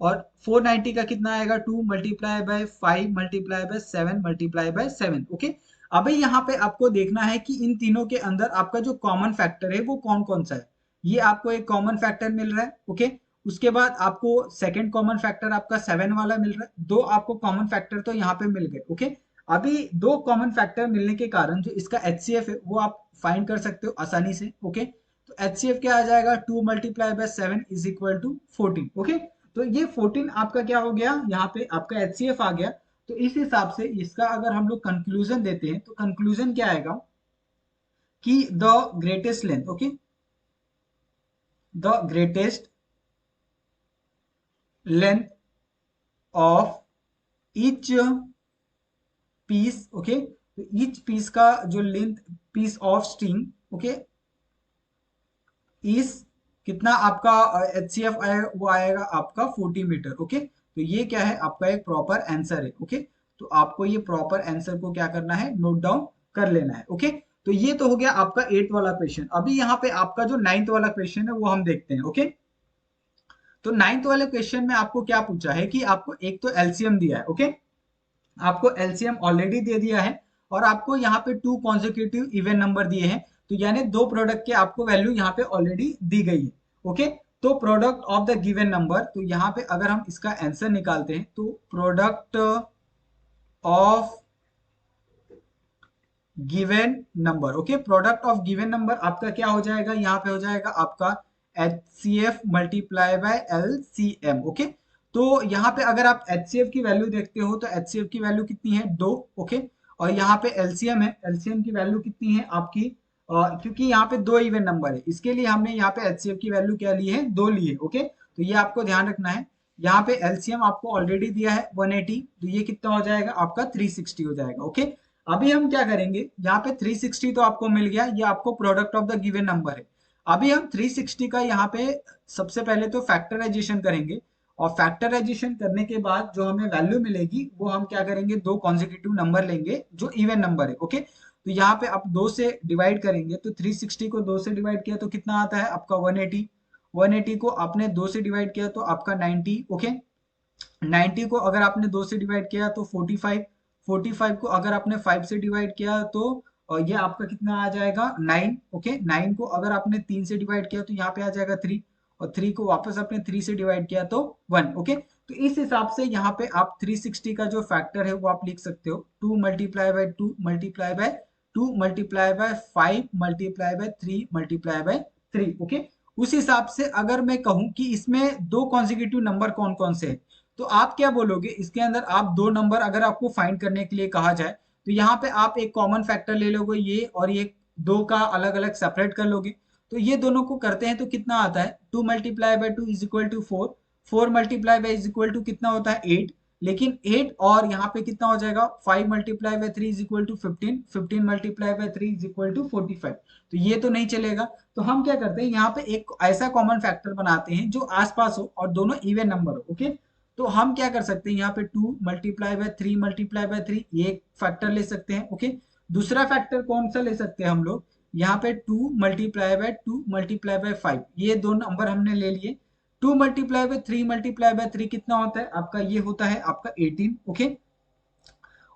और 490 का कितना आएगा 2 multiply by 5 multiply by 7 multiply by 7। Okay, अभी यहाँ पे आपको देखना है कि इन तीनों के अंदर आपका जो कॉमन फैक्टर है वो कौन कौन सा है। ये आपको एक कॉमन फैक्टर मिल रहा है। ओके, उसके बाद आपको सेकंड कॉमन फैक्टर आपका 7 वाला मिल रहा है, दो आपको कॉमन फैक्टर तो यहाँ पे मिल गए। ओके, अभी दो कॉमन फैक्टर मिलने के कारण जो इसका HCF है वो आप फाइंड कर सकते हो आसानी से। ओके, तो HCF क्या आ जाएगा, 2 multiply by 7 is equal to 14। Okay, तो ये 14 आपका क्या हो गया, यहाँ पे आपका HCF आ गया। तो इस हिसाब से इसका अगर हम लोग कंक्लूजन देते हैं तो कंक्लूजन क्या आएगा कि the greatest length, okay, the greatest length of each piece, okay, तो ईच पीस का जो length, piece of string, okay, इस कितना आपका HCF आएगा, वो आएगा आपका 40 मीटर। ओके, तो ये क्या है, आपका एक प्रॉपर आंसर है। ओके, तो आपको ये प्रॉपर आंसर को क्या करना है, नोट डाउन कर लेना है। ओके, तो ये तो हो गया आपका 8th वाला क्वेश्चन। अभी यहाँ पे आपका जो 9th वाला क्वेश्चन है वो हम देखते हैं। ओके, तो 9th वाले क्वेश्चन में आपको क्या पूछा है कि आपको एक तो एलसीएम दिया है। ओके, आपको एलसीएम ऑलरेडी दे दिया है और आपको यहाँ पे 2 कॉन्जिक्यूटिव इवन नंबर दिए हैं, तो यानी दो प्रोडक्ट के आपको वैल्यू यहाँ पे ऑलरेडी दी गई है। ओके, तो product of the given number, तो यहाँ पे अगर हम इसका आंसर निकालते हैं तो product of given number, okay, product of given number आपका क्या हो जाएगा, यहाँ पे हो जाएगा आपका HCF multiply by LCM। Okay, तो यहाँ पे अगर आप HCF की वैल्यू देखते हो तो HCF की वैल्यू कितनी है, 2। ओके, और यहाँ पे LCM है, LCM की वैल्यू कितनी है आपकी, क्योंकि यहाँ पे दो इवन नंबर है, इसके लिए हमने यहाँ पे HCF की वैल्यू क्या ली है, 2 ली है। ओके, तो ये आपको ध्यान रखना है। यहाँ पे LCM आपको ऑलरेडी दिया है 180, तो ये कितना हो जाएगा आपका 360 हो जाएगा। ओके, अभी हम क्या करेंगे, यहाँ पे 360 तो आपको मिल गया, ये आपको product of the given number है। अभी हम 360 का यहाँ पे सबसे पहले तो फैक्टराइजेशन करेंगे, और फैक्टराइजेशन करने के बाद जो हमें वैल्यू मिलेगी वो हम क्या करेंगे, दो कॉन्जिक्यूटिव नंबर लेंगे जो इवन नंबर है। ओके, तो यहाँ पे आप 2 से डिवाइड करेंगे, तो 360 को 2 से डिवाइड किया तो कितना आता है आपका 180, 180 को आपने 2 से डिवाइड किया तो आपका 90। ओके, 90 को अगर आपने 2 से डिवाइड किया तो 45, 45 को अगर आपने 5 से डिवाइड किया तो ये आपका कितना आ जाएगा 9। ओके, 9 को अगर आपने 3 से डिवाइड किया तो यहाँ पे आ जाएगा 3, और 3 को वापस आपने 3 से डिवाइड किया तो 1। ओके, तो इस हिसाब से यहाँ पे आप 360 का जो फैक्टर है वो आप लिख सकते हो 2 multiply by 2 multiply by 2 multiply by 5 multiply by 3 multiply by 3। Okay, उस हिसाब से अगर मैं कहूं कि इसमें दो कॉन्जिक्यूटिव नंबर कौन कौन से हैं, तो आप क्या बोलोगे, इसके अंदर आप दो नंबर अगर आपको फाइंड करने के लिए कहा जाए तो यहाँ पे आप एक कॉमन फैक्टर ले लोगे ये, और ये दो का अलग अलग सेपरेट कर लोगे, तो ये दोनों को करते हैं तो कितना आता है, 2 multiply by 2 is equal to 4, 4 multiply by is equal to कितना होता है 8, लेकिन 8 और यहाँ पे कितना हो जाएगा 5 multiply by 3 is equal to 15, 15 multiply by 3 is equal to 45, तो ये तो नहीं चलेगा। तो हम क्या करते हैं, यहाँ पे एक ऐसा कॉमन फैक्टर बनाते हैं जो आसपास हो और दोनों इवन नंबर हो। ओके, तो हम क्या कर सकते हैं, यहाँ पे 2 मल्टीप्लाई बाय 3 मल्टीप्लाई बाय 3 ये एक फैक्टर ले सकते हैं। ओके, दूसरा फैक्टर कौन सा ले सकते हैं हम लोग, यहाँ पे 2 मल्टीप्लाई बाय 2 मल्टीप्लाई बाय 5, ये दो नंबर हमने ले लिए। 2 मल्टीप्लाई बाय 3 मल्टीप्लाई बाय 3 कितना होता है आपका, ये होता है आपका 18। ओके,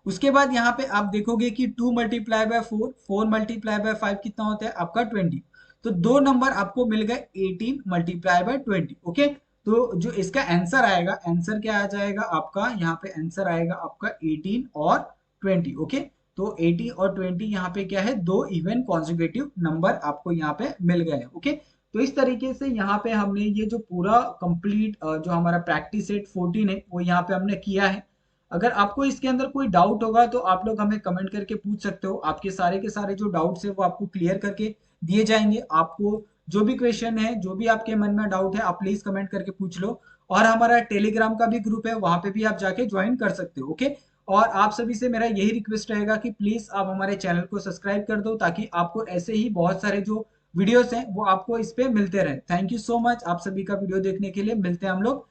उसके बाद यहाँ पे आप देखोगे कि 2 मल्टीप्लाई बाय 4, 4 मल्टीप्लाई बाय 5 कितना होता है आपका 20, तो दो नंबर आपको मिल गए 18 मल्टीप्लाई बाय 20। ओके, तो जो इसका आंसर आएगा, आंसर क्या आ जाएगा आपका, यहाँ पे आंसर आएगा आपका 18 और 20। ओके, तो 18 और 20 यहाँ पे क्या है, दो इवन कॉन्जिक्यूटिव नंबर आपको यहाँ पे मिल गए। ओके, तो इस तरीके से यहाँ पे हमने ये जो पूरा कंप्लीट जो हमारा प्रैक्टिस सेट 14 है वो यहाँ पे हमने किया है। अगर आपको इसके अंदर कोई डाउट होगा तो आप लोग हमें कमेंट करके पूछ सकते हो, आपके सारे के सारे जो डाउट्स है वो आपको क्लियर करके दिए जाएंगे। आपको जो भी क्वेश्चन है, जो भी आपके मन में डाउट है, आप प्लीज कमेंट करके पूछ लो। और हमारा टेलीग्राम का भी ग्रुप है, वहां पे भी आप जाके ज्वाइन कर सकते हो। ओके, और आप सभी से मेरा यही रिक्वेस्ट रहेगा कि प्लीज आप हमारे चैनल को सब्सक्राइब कर दो, ताकि आपको ऐसे ही बहुत सारे जो वीडियोस हैं वो आपको इस पे मिलते रहे। थैंक यू सो मच आप सभी का वीडियो देखने के लिए, मिलते हैं हम लोग